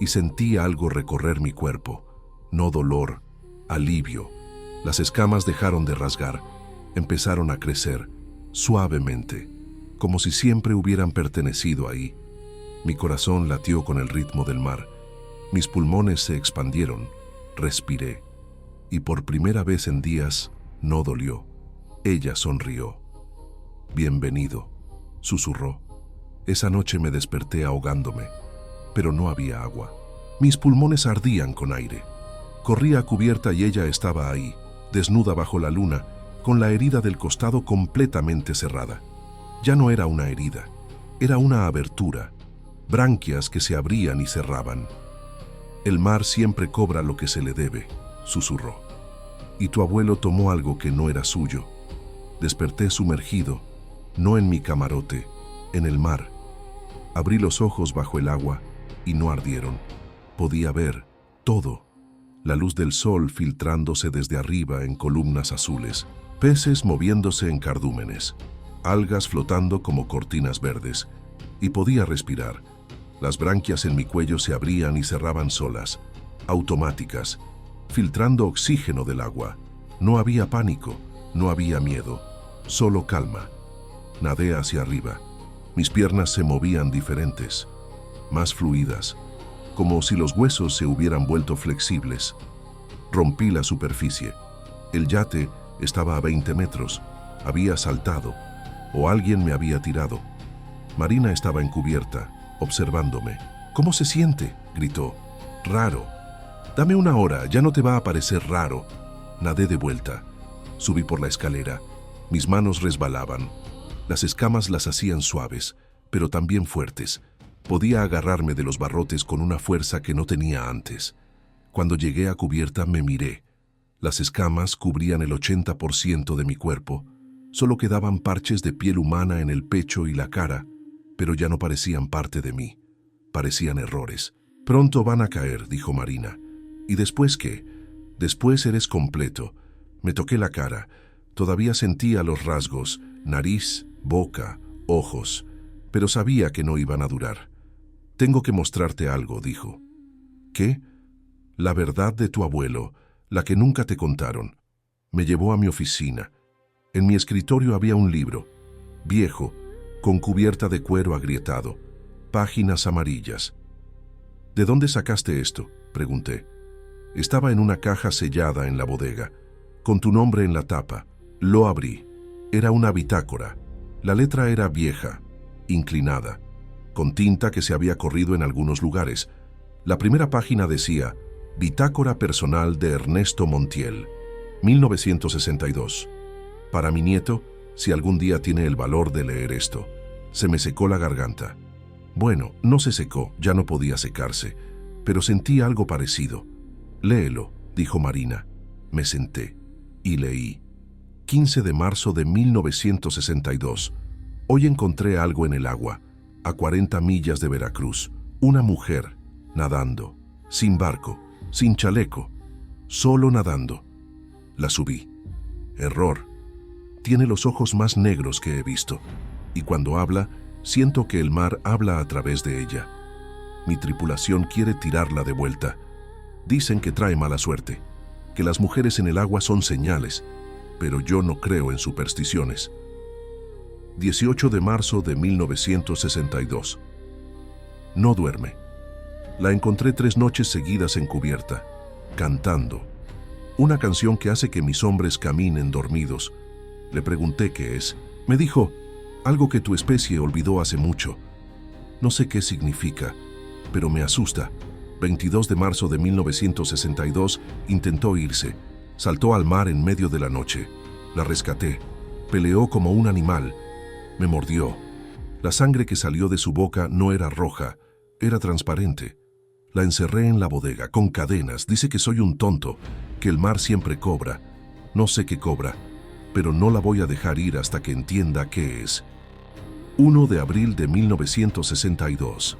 y sentí algo recorrer mi cuerpo. No dolor, alivio. Las escamas dejaron de rasgar, empezaron a crecer, suavemente, como si siempre hubieran pertenecido ahí. Mi corazón latió con el ritmo del mar. Mis pulmones se expandieron, respiré, y por primera vez en días no dolió. Ella sonrió. Bienvenido, susurró. Esa noche me desperté ahogándome, pero no había agua. Mis pulmones ardían con aire. Corrí a cubierta y ella estaba ahí, desnuda bajo la luna, con la herida del costado completamente cerrada. Ya no era una herida, era una abertura, branquias que se abrían y cerraban. El mar siempre cobra lo que se le debe, susurró. Y tu abuelo tomó algo que no era suyo. Desperté sumergido, no en mi camarote, en el mar. Abrí los ojos bajo el agua y no ardieron. Podía ver todo, la luz del sol filtrándose desde arriba en columnas azules. peces moviéndose en cardúmenes, algas flotando como cortinas verdes, y podía respirar. Las branquias en mi cuello se abrían y cerraban solas, automáticas, filtrando oxígeno del agua. No había pánico, no había miedo, solo calma. Nadé hacia arriba. Mis piernas se movían diferentes, más fluidas, como si los huesos se hubieran vuelto flexibles. Rompí la superficie. El yate estaba a 20 metros. Había saltado, o alguien me había tirado. Marina estaba encubierta, observándome. «¿Cómo se siente?», gritó. «Raro». «Dame una hora, ya no te va a parecer raro». Nadé de vuelta. Subí por la escalera. Mis manos resbalaban. Las escamas las hacían suaves, pero también fuertes. Podía agarrarme de los barrotes con una fuerza que no tenía antes. Cuando llegué a cubierta me miré. Las escamas cubrían el 80% de mi cuerpo. Solo quedaban parches de piel humana en el pecho y la cara, pero ya no parecían parte de mí. Parecían errores. «Pronto van a caer», dijo Marina. «¿Y después qué? Después eres completo». Me toqué la cara. Todavía sentía los rasgos, nariz, boca, ojos, pero sabía que no iban a durar. «Tengo que mostrarte algo», dijo. «¿Qué?» «La verdad de tu abuelo, la que nunca te contaron». Me llevó a mi oficina. En mi escritorio había un libro, viejo, con cubierta de cuero agrietado, páginas amarillas. «¿De dónde sacaste esto?», pregunté. Estaba en una caja sellada en la bodega, con tu nombre en la tapa. Lo abrí. Era una bitácora. La letra era vieja, inclinada, con tinta que se había corrido en algunos lugares. La primera página decía: «Bitácora personal de Ernesto Montiel, 1962. Para mi nieto, si algún día tiene el valor de leer esto». Se me secó la garganta. Bueno, no se secó, ya no podía secarse, pero sentí algo parecido. «Léelo», dijo Marina. Me senté y leí. 15 de marzo de 1962. Hoy encontré algo en el agua, a 40 millas de Veracruz. Una mujer, nadando, sin barco, sin chaleco, solo nadando. La subí. Error. Tiene los ojos más negros que he visto, y cuando habla, siento que el mar habla a través de ella. Mi tripulación quiere tirarla de vuelta. Dicen que trae mala suerte, que las mujeres en el agua son señales, pero yo no creo en supersticiones. 18 de marzo de 1962. No duerme. La encontré 3 noches seguidas en cubierta, cantando. Una canción que hace que mis hombres caminen dormidos. Le pregunté qué es. Me dijo: «Algo que tu especie olvidó hace mucho». No sé qué significa, pero me asusta. 22 de marzo de 1962, intentó irse. Saltó al mar en medio de la noche. La rescaté. Peleó como un animal. Me mordió. La sangre que salió de su boca no era roja, era transparente. La encerré en la bodega, con cadenas. Dice que soy un tonto, que el mar siempre cobra. No sé qué cobra, pero no la voy a dejar ir hasta que entienda qué es. 1 de abril de 1962.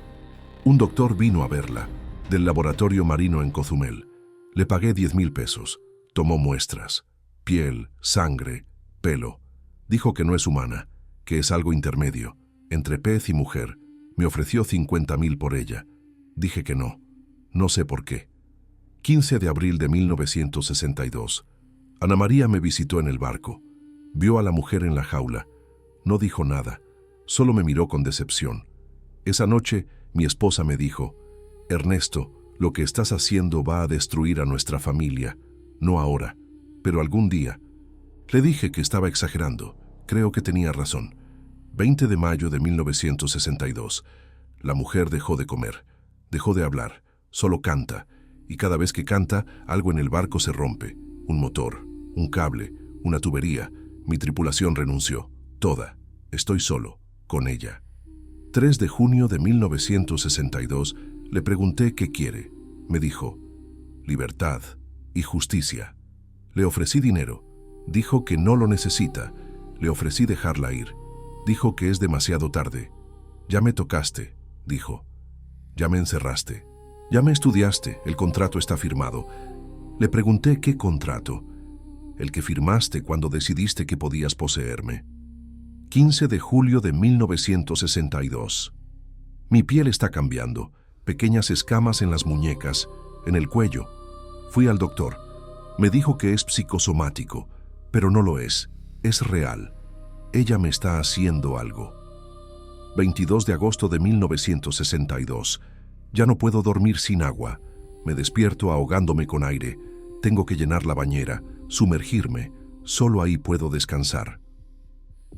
Un doctor vino a verla, del laboratorio marino en Cozumel. Le pagué 10,000 pesos. Tomó muestras. Piel, sangre, pelo. Dijo que no es humana, que es algo intermedio, entre pez y mujer. Me ofreció 50,000 por ella. Dije que no. No sé por qué. 15 de abril de 1962. Ana María me visitó en el barco. Vio a la mujer en la jaula. No dijo nada. Solo me miró con decepción. Esa noche, mi esposa me dijo: «Ernesto, lo que estás haciendo va a destruir a nuestra familia. No ahora, pero algún día». Le dije que estaba exagerando. Creo que tenía razón. 20 de mayo de 1962. La mujer dejó de comer, dejó de hablar, solo canta, y cada vez que canta, algo en el barco se rompe. Un motor, un cable, una tubería. Mi tripulación renunció. Toda. Estoy solo, con ella. 3 de junio de 1962, le pregunté qué quiere. Me dijo: libertad y justicia. Le ofrecí dinero. Dijo que no lo necesita. Le ofrecí dejarla ir. Dijo que es demasiado tarde. Ya me tocaste, dijo. Ya me encerraste. Ya me estudiaste. El contrato está firmado. Le pregunté qué contrato. el que firmaste cuando decidiste que podías poseerme. 15 de julio de 1962. Mi piel está cambiando, pequeñas escamas en las muñecas, en el cuello. Fui al doctor. Me dijo que es psicosomático, pero no lo es real. Ella me está haciendo algo. 22 de agosto de 1962. Ya no puedo dormir sin agua. Me despierto ahogándome con aire. Tengo que llenar la bañera, sumergirme. Solo ahí puedo descansar.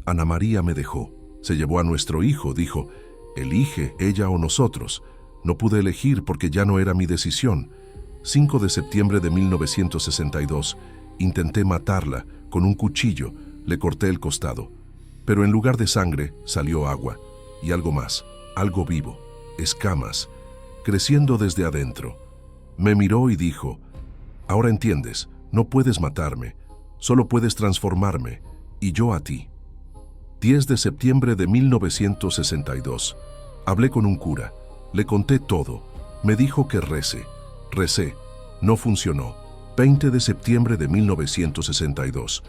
Ana María me dejó. Se llevó a nuestro hijo, dijo, elige ella o nosotros. No pude elegir porque ya no era mi decisión. 5 de septiembre de 1962. Intenté matarla con un cuchillo. Le corté el costado. Pero en lugar de sangre salió agua. Y algo más, algo vivo, escamas, creciendo desde adentro. Me miró y dijo, ahora entiendes, no puedes matarme, solo puedes transformarme, y yo a ti. 10 de septiembre de 1962. Hablé con un cura, le conté todo, me dijo que recé, no funcionó. 20 de septiembre de 1962.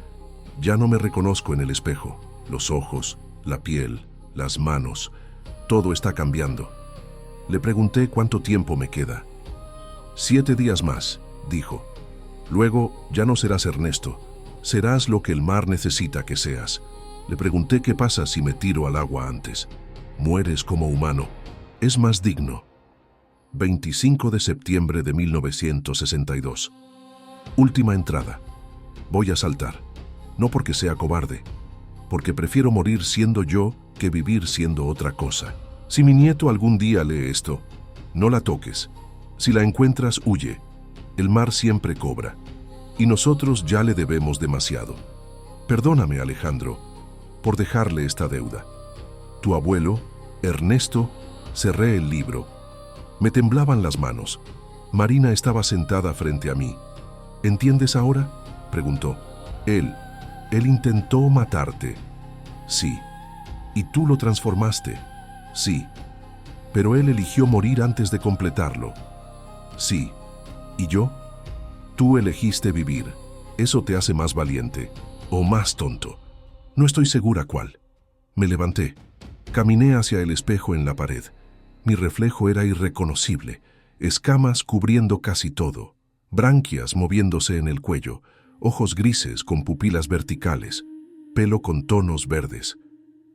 Ya no me reconozco en el espejo, los ojos, la piel, las manos, todo está cambiando. Le pregunté cuánto tiempo me queda. 7 días más, dijo. Luego ya no serás Ernesto, serás lo que el mar necesita que seas. Le pregunté qué pasa si me tiro al agua antes. Mueres como humano, es más digno. 25 de septiembre de 1962. Última entrada. Voy a saltar, no porque sea cobarde, porque prefiero morir siendo yo que vivir siendo otra cosa. Si mi nieto algún día lee esto, no la toques. Si la encuentras, huye. El mar siempre cobra, y nosotros ya le debemos demasiado. Perdóname, Alejandro, por dejarle esta deuda. Tu abuelo, Ernesto, cerré el libro. Me temblaban las manos. Marina estaba sentada frente a mí. ¿Entiendes ahora?, preguntó. Él intentó matarte. Sí. ¿Y tú lo transformaste? Sí. Pero él eligió morir antes de completarlo. Sí. ¿Y yo? Tú elegiste vivir. Eso te hace más valiente. O más tonto. No estoy segura cuál. Me levanté. Caminé hacia el espejo en la pared. Mi reflejo era irreconocible. Escamas cubriendo casi todo. Branquias moviéndose en el cuello. Ojos grises con pupilas verticales. Pelo con tonos verdes.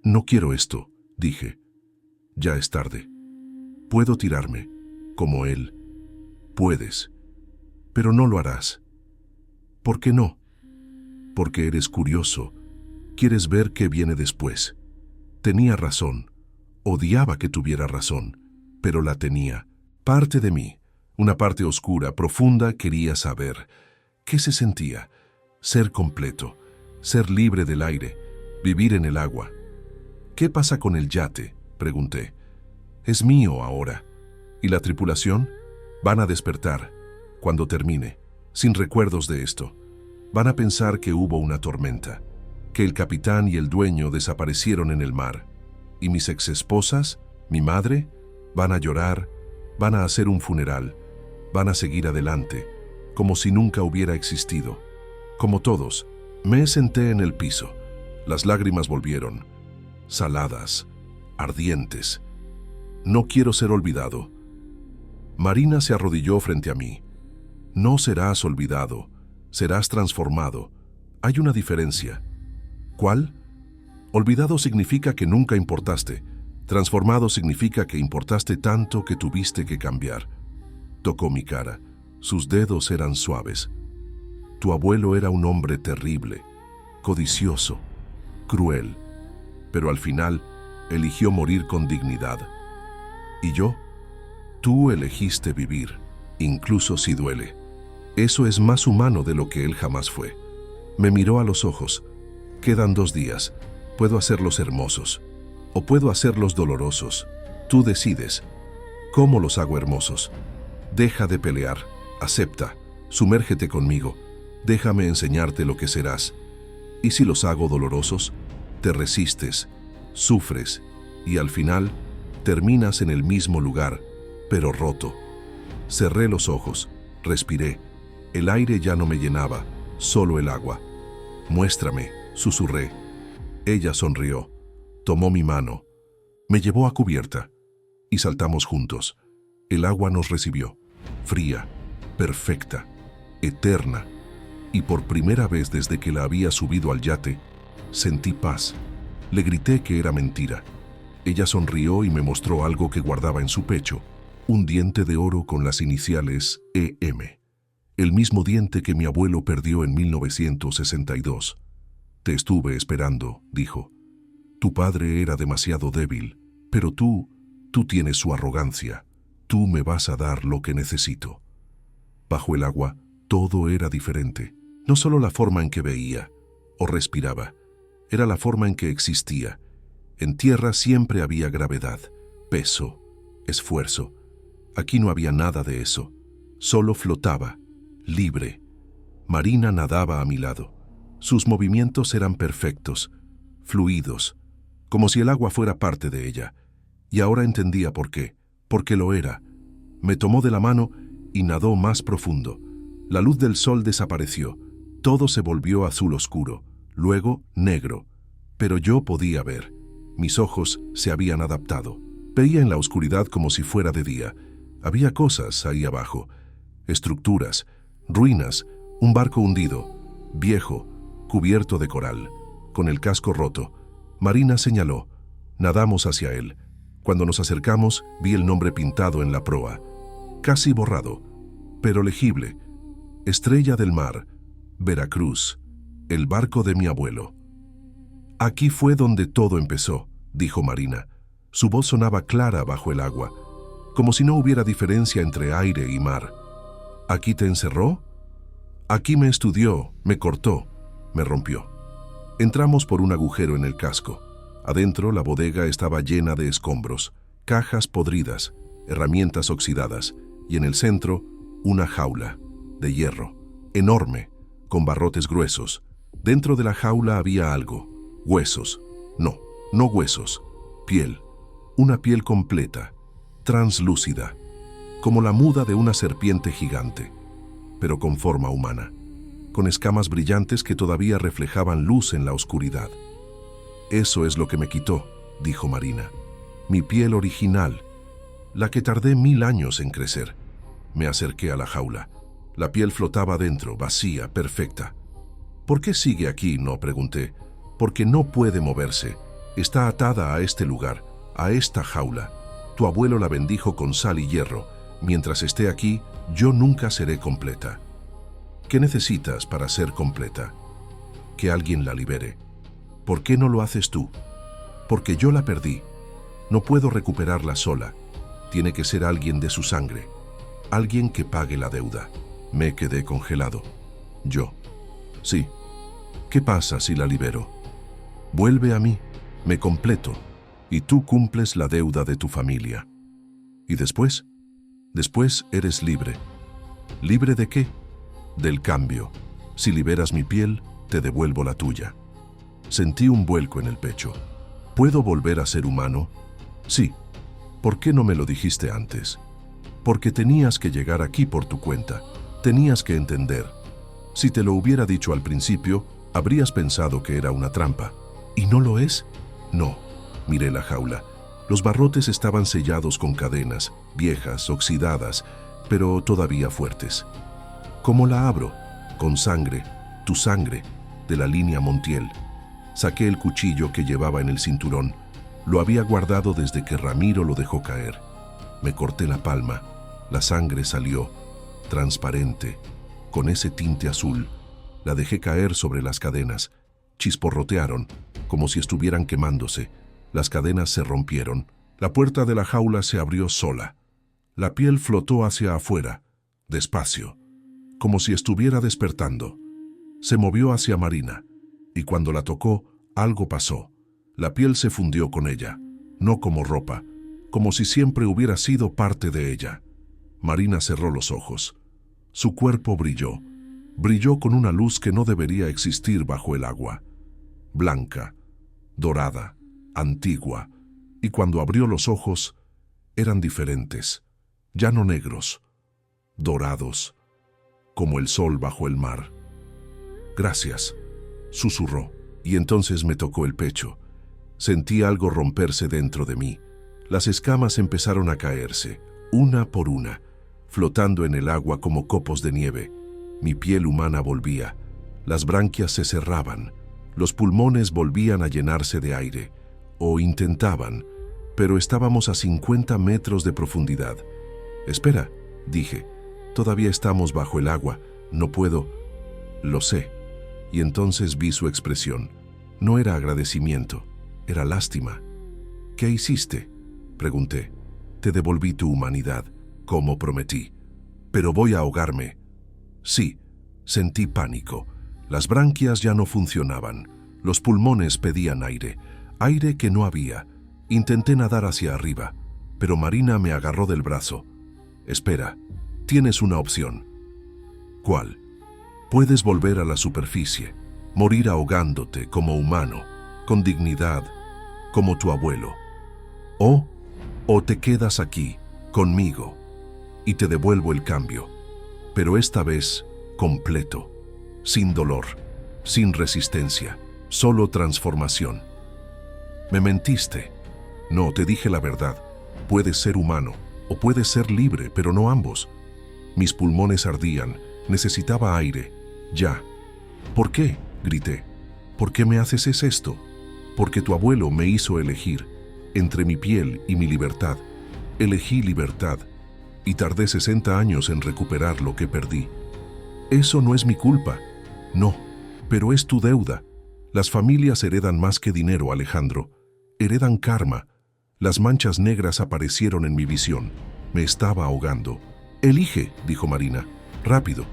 No quiero esto, dije. Ya es tarde. Puedo tirarme, como él. Puedes, pero no lo harás. ¿Por qué no? Porque eres curioso. Quieres ver qué viene después. Tenía razón. Odiaba que tuviera razón, pero la tenía. Parte de mí, una parte oscura, profunda, quería saber. ¿Qué se sentía? Ser completo, ser libre del aire, vivir en el agua. ¿Qué pasa con el yate?, pregunté. Es mío ahora. ¿Y la tripulación? Van a despertar, cuando termine, sin recuerdos de esto. Van a pensar que hubo una tormenta, que el capitán y el dueño desaparecieron en el mar. Y mis exesposas, mi madre, van a llorar, van a hacer un funeral, van a seguir adelante, como si nunca hubiera existido. Como todos, me senté en el piso. Las lágrimas volvieron, saladas, ardientes. No quiero ser olvidado. Marina se arrodilló frente a mí. No serás olvidado, serás transformado. Hay una diferencia. ¿Cuál? Olvidado significa que nunca importaste. Transformado significa que importaste tanto que tuviste que cambiar. Tocó mi cara. Sus dedos eran suaves. Tu abuelo era un hombre terrible, codicioso, cruel, pero al final eligió morir con dignidad. ¿Y yo? Tú elegiste vivir, incluso si duele. Eso es más humano de lo que él jamás fue. Me miró a los ojos. Quedan 2 días. Puedo hacerlos hermosos, o puedo hacerlos dolorosos. Tú decides. ¿Cómo los hago hermosos? Deja de pelear, acepta, sumérgete conmigo. Déjame enseñarte lo que serás. Y si los hago dolorosos, te resistes, sufres, y al final terminas en el mismo lugar, pero roto. Cerré los ojos, respiré. El aire ya no me llenaba, solo el agua. «Muéstrame», susurré. Ella sonrió, tomó mi mano, me llevó a cubierta y saltamos juntos. El agua nos recibió, fría, perfecta, eterna, y por primera vez desde que la había subido al yate, sentí paz. Le grité que era mentira. Ella sonrió y me mostró algo que guardaba en su pecho, un diente de oro con las iniciales EM, el mismo diente que mi abuelo perdió en 1962. «Te estuve esperando», dijo. «Tu padre era demasiado débil, pero tú tienes su arrogancia. Tú me vas a dar lo que necesito». Bajo el agua, todo era diferente. No solo la forma en que veía o respiraba, era la forma en que existía. En tierra siempre había gravedad, peso, esfuerzo. Aquí no había nada de eso. Solo flotaba, libre. Marina nadaba a mi lado. Sus movimientos eran perfectos, fluidos, como si el agua fuera parte de ella. Y ahora entendía por qué, porque lo era. Me tomó de la mano y nadó más profundo. La luz del sol desapareció. Todo se volvió azul oscuro, luego negro. Pero yo podía ver. Mis ojos se habían adaptado. Veía en la oscuridad como si fuera de día. Había cosas ahí abajo. Estructuras, ruinas, un barco hundido, viejo, cubierto de coral, con el casco roto. Marina señaló. Nadamos hacia él. Cuando nos acercamos, vi el nombre pintado en la proa. Casi borrado, pero legible. Estrella del Mar, Veracruz, el barco de mi abuelo. «Aquí fue donde todo empezó», dijo Marina. Su voz sonaba clara bajo el agua, como si no hubiera diferencia entre aire y mar. «¿Aquí te encerró? Aquí me estudió, me cortó, me rompió». Entramos por un agujero en el casco. Adentro la bodega estaba llena de escombros, cajas podridas, herramientas oxidadas, y en el centro una jaula de hierro, enorme, con barrotes gruesos. Dentro de la jaula había algo. Huesos. No, no huesos. Piel. Una piel completa, translúcida, como la muda de una serpiente gigante, pero con forma humana, con escamas brillantes que todavía reflejaban luz en la oscuridad. «Eso es lo que me quitó», dijo Marina. «Mi piel original, la que tardé 1000 años en crecer». Me acerqué a la jaula. La piel flotaba dentro, vacía, perfecta. «¿Por qué sigue aquí?», no pregunté. «Porque no puede moverse. Está atada a este lugar, a esta jaula. Tu abuelo la bendijo con sal y hierro. Mientras esté aquí, yo nunca seré completa». «¿Qué necesitas para ser completa?». «Que alguien la libere». «¿Por qué no lo haces tú?». «Porque yo la perdí. No puedo recuperarla sola. Tiene que ser alguien de su sangre. Alguien que pague la deuda». Me quedé congelado. Yo. «Sí. ¿Qué pasa si la libero?». «Vuelve a mí, me completo, y tú cumples la deuda de tu familia». «¿Y después?». «Después eres libre». «¿Libre de qué?». «Del cambio. Si liberas mi piel, te devuelvo la tuya». Sentí un vuelco en el pecho. ¿Puedo volver a ser humano? Sí. ¿Por qué no me lo dijiste antes? Porque tenías que llegar aquí por tu cuenta. Tenías que entender. Si te lo hubiera dicho al principio, habrías pensado que era una trampa. ¿Y no lo es? No. Miré la jaula. Los barrotes estaban sellados con cadenas, viejas, oxidadas, pero todavía fuertes. ¿Cómo la abro? Con sangre, tu sangre, de la línea Montiel. Saqué el cuchillo que llevaba en el cinturón. Lo había guardado desde que Ramiro lo dejó caer. Me corté la palma. La sangre salió, transparente, con ese tinte azul. La dejé caer sobre las cadenas. Chisporrotearon, como si estuvieran quemándose. Las cadenas se rompieron. La puerta de la jaula se abrió sola. La piel flotó hacia afuera, despacio, como si estuviera despertando. Se movió hacia Marina, y cuando la tocó, algo pasó. La piel se fundió con ella, no como ropa, como si siempre hubiera sido parte de ella. Marina cerró los ojos. Su cuerpo brilló. Brilló con una luz que no debería existir bajo el agua. Blanca, dorada, antigua, y cuando abrió los ojos, eran diferentes, ya no negros, dorados, como el sol bajo el mar. Gracias, susurró, y entonces me tocó el pecho. Sentí algo romperse dentro de mí. Las escamas empezaron a caerse, una por una, flotando en el agua como copos de nieve. Mi piel humana volvía, las branquias se cerraban, los pulmones volvían a llenarse de aire, o intentaban, pero estábamos a 50 metros de profundidad. Espera, dije, todavía estamos bajo el agua, no puedo. Lo sé. Y entonces vi su expresión. No era agradecimiento, era lástima. ¿Qué hiciste?, pregunté. Te devolví tu humanidad, como prometí. Pero voy a ahogarme. Sí, sentí pánico. Las branquias ya no funcionaban. Los pulmones pedían aire, aire que no había. Intenté nadar hacia arriba, pero Marina me agarró del brazo. Espera, tienes una opción. ¿Cuál? Puedes volver a la superficie, morir ahogándote como humano, con dignidad, como tu abuelo. O te quedas aquí, conmigo, y te devuelvo el cambio, pero esta vez completo, sin dolor, sin resistencia, solo transformación. Me mentiste. No, te dije la verdad. Puedes ser humano, o puedes ser libre, pero no ambos. Mis pulmones ardían, necesitaba aire, ya. ¿Por qué?, grité. ¿Por qué me haces esto? Porque tu abuelo me hizo elegir, entre mi piel y mi libertad. Elegí libertad, y tardé 60 años en recuperar lo que perdí. Eso no es mi culpa. No, pero es tu deuda. Las familias heredan más que dinero, Alejandro. Heredan karma. Las manchas negras aparecieron en mi visión. Me estaba ahogando. Elige, dijo Marina. Rápido.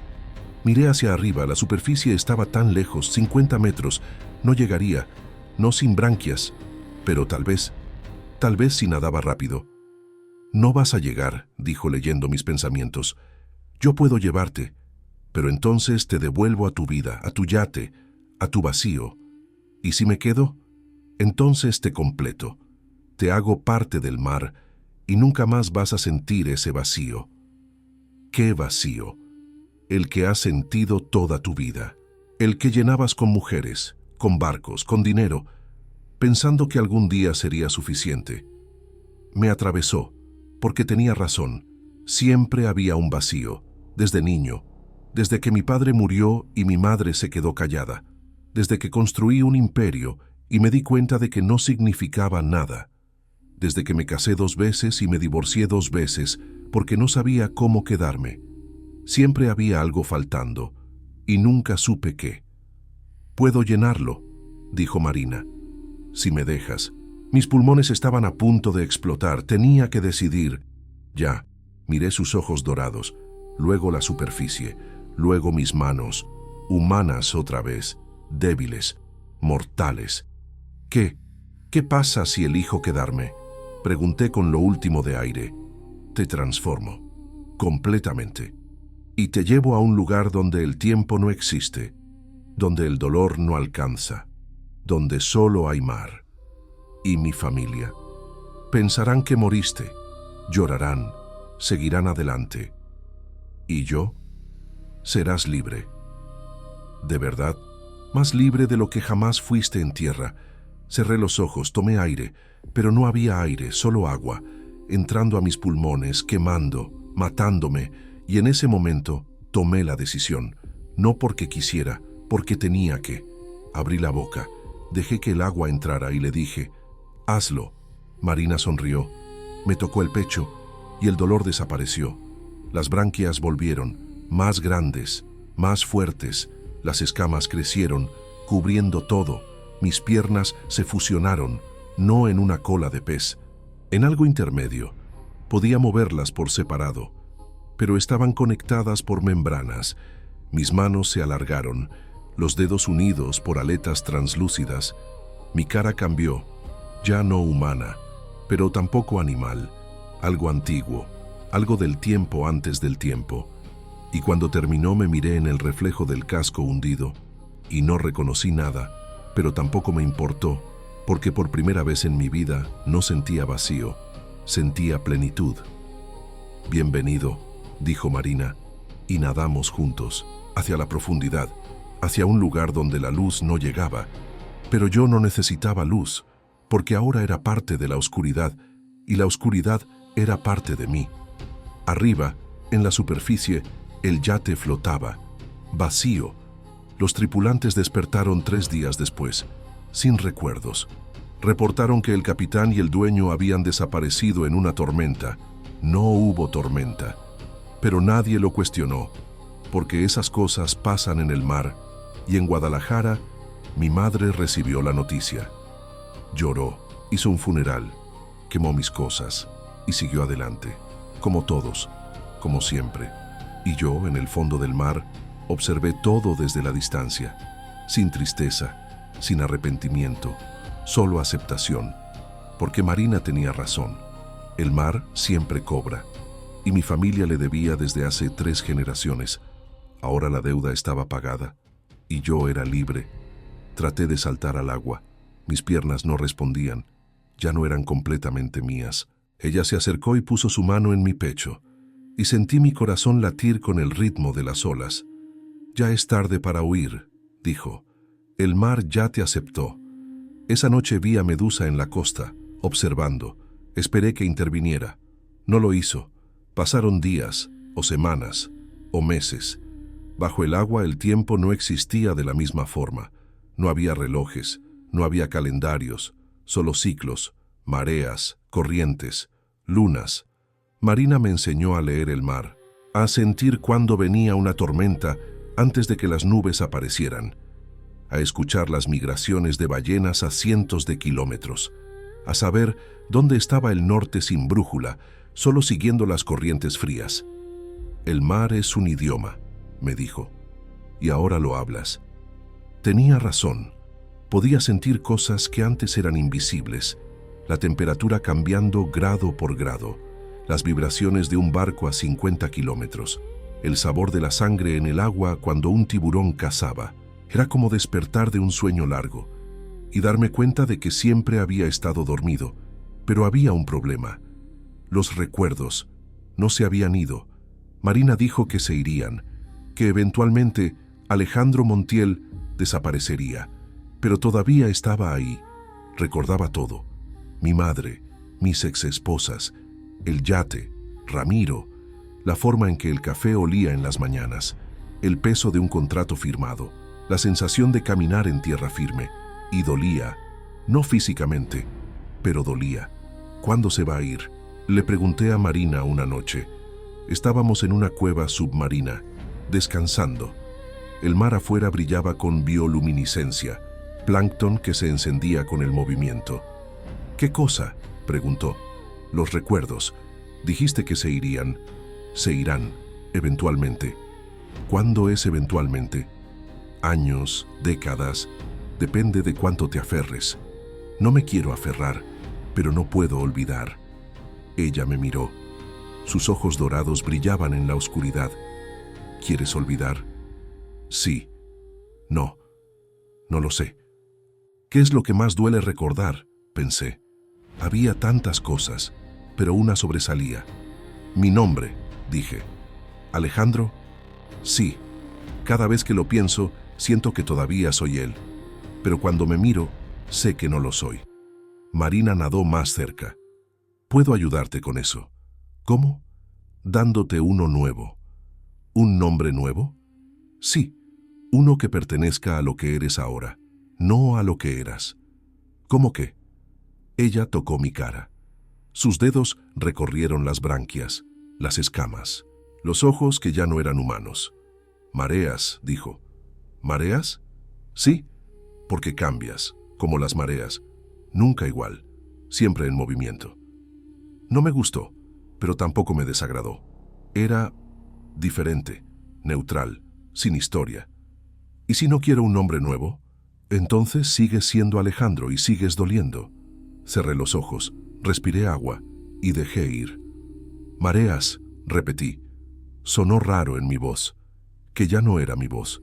Miré hacia arriba. La superficie estaba tan lejos, 50 metros. No llegaría. No sin branquias. Pero tal vez si nadaba rápido. No vas a llegar, dijo leyendo mis pensamientos. Yo puedo llevarte, pero entonces te devuelvo a tu vida, a tu yate, a tu vacío. ¿Y si me quedo? Entonces te completo. Te hago parte del mar y nunca más vas a sentir ese vacío. ¿Qué vacío? El que has sentido toda tu vida. El que llenabas con mujeres, con barcos, con dinero, pensando que algún día sería suficiente. Me atravesó, porque tenía razón. Siempre había un vacío, desde niño, desde que mi padre murió y mi madre se quedó callada, desde que construí un imperio y me di cuenta de que no significaba nada, desde que me casé 2 veces y me divorcié 2 veces porque no sabía cómo quedarme. Siempre había algo faltando, y nunca supe qué. «Puedo llenarlo», dijo Marina. «Si me dejas». Mis pulmones estaban a punto de explotar. Tenía que decidir. Ya, miré sus ojos dorados, luego la superficie, luego mis manos, humanas otra vez, débiles, mortales. ¿Qué pasa si elijo quedarme?, pregunté con lo último de aire. Te transformo, completamente, y te llevo a un lugar donde el tiempo no existe, donde el dolor no alcanza, donde solo hay mar. Y mi familia. Pensarán que moriste, llorarán, seguirán adelante. ¿Y yo? Serás libre. ¿De verdad? Más libre de lo que jamás fuiste en tierra. Cerré los ojos, tomé aire, pero no había aire, solo agua, entrando a mis pulmones, quemando, matándome, y en ese momento tomé la decisión, no porque quisiera, porque tenía que. Abrí la boca, dejé que el agua entrara y le dije, «Hazlo». Marina sonrió, me tocó el pecho y el dolor desapareció. Las branquias volvieron, más grandes, más fuertes. Las escamas crecieron, cubriendo todo. Mis piernas se fusionaron, no en una cola de pez, en algo intermedio. Podía moverlas por separado, pero estaban conectadas por membranas. Mis manos se alargaron, los dedos unidos por aletas translúcidas. Mi cara cambió. Ya no humana, pero tampoco animal, algo antiguo, algo del tiempo antes del tiempo. Y cuando terminó me miré en el reflejo del casco hundido y no reconocí nada, pero tampoco me importó, porque por primera vez en mi vida no sentía vacío, sentía plenitud. «Bienvenido», dijo Marina, y nadamos juntos, hacia la profundidad, hacia un lugar donde la luz no llegaba, pero yo no necesitaba luz, porque ahora era parte de la oscuridad, y la oscuridad era parte de mí. Arriba, en la superficie, el yate flotaba, vacío. Los tripulantes despertaron 3 días después, sin recuerdos. Reportaron que el capitán y el dueño habían desaparecido en una tormenta. No hubo tormenta, pero nadie lo cuestionó, porque esas cosas pasan en el mar, y en Guadalajara, mi madre recibió la noticia. Lloró, hizo un funeral, quemó mis cosas y siguió adelante, como todos, como siempre. Y yo, en el fondo del mar, observé todo desde la distancia, sin tristeza, sin arrepentimiento, solo aceptación, porque Marina tenía razón. El mar siempre cobra, y mi familia le debía desde hace 3 generaciones. Ahora la deuda estaba pagada, y yo era libre. Traté de saltar al agua. Mis piernas no respondían, ya no eran completamente mías. Ella se acercó y puso su mano en mi pecho, y sentí mi corazón latir con el ritmo de las olas. «Ya es tarde para huir», dijo. «El mar ya te aceptó». Esa noche vi a Medusa en la costa, observando. Esperé que interviniera. No lo hizo. Pasaron días, o semanas, o meses. Bajo el agua el tiempo no existía de la misma forma. No había relojes, no había calendarios, solo ciclos, mareas, corrientes, lunas. Marina me enseñó a leer el mar, a sentir cuándo venía una tormenta antes de que las nubes aparecieran, a escuchar las migraciones de ballenas a cientos de kilómetros, a saber dónde estaba el norte sin brújula, solo siguiendo las corrientes frías. «El mar es un idioma», me dijo, «y ahora lo hablas». Tenía razón. Podía sentir cosas que antes eran invisibles, la temperatura cambiando grado por grado, las vibraciones de un barco a 50 kilómetros, el sabor de la sangre en el agua cuando un tiburón cazaba. Era como despertar de un sueño largo y darme cuenta de que siempre había estado dormido, pero había un problema. Los recuerdos no se habían ido. Marina dijo que se irían, que eventualmente Alejandro Montiel desaparecería, pero todavía estaba ahí. Recordaba todo: mi madre, mis exesposas, el yate, Ramiro, la forma en que el café olía en las mañanas, el peso de un contrato firmado, la sensación de caminar en tierra firme. Y dolía, no físicamente, pero dolía. ¿Cuándo se va a ir?, le pregunté a Marina una noche. Estábamos en una cueva submarina, descansando. El mar afuera brillaba con bioluminiscencia, plancton que se encendía con el movimiento. «¿Qué cosa?», preguntó. «Los recuerdos. Dijiste que se irían. Se irán, eventualmente». «¿Cuándo es eventualmente?». «Años, décadas, depende de cuánto te aferres». «No me quiero aferrar, pero no puedo olvidar». Ella me miró. Sus ojos dorados brillaban en la oscuridad. «¿Quieres olvidar?». «Sí». «No. No lo sé». «¿Qué es lo que más duele recordar?», pensé. Había tantas cosas, pero una sobresalía. «Mi nombre», dije. «¿Alejandro?». «Sí. Cada vez que lo pienso, siento que todavía soy él. Pero cuando me miro, sé que no lo soy». Marina nadó más cerca. «Puedo ayudarte con eso». «¿Cómo?». «Dándote uno nuevo». «¿Un nombre nuevo?». «Sí, uno que pertenezca a lo que eres ahora, no a lo que eras». «¿Cómo qué?». Ella tocó mi cara. Sus dedos recorrieron las branquias, las escamas, los ojos que ya no eran humanos. «Mareas», dijo. «¿Mareas?». «Sí, porque cambias, como las mareas, nunca igual, siempre en movimiento». No me gustó, pero tampoco me desagradó. Era diferente, neutral, sin historia. ¿Y si no quiero un nombre nuevo? Entonces sigues siendo Alejandro y sigues doliendo. Cerré los ojos, respiré agua y dejé ir. «Mareas», repetí. Sonó raro en mi voz, que ya no era mi voz.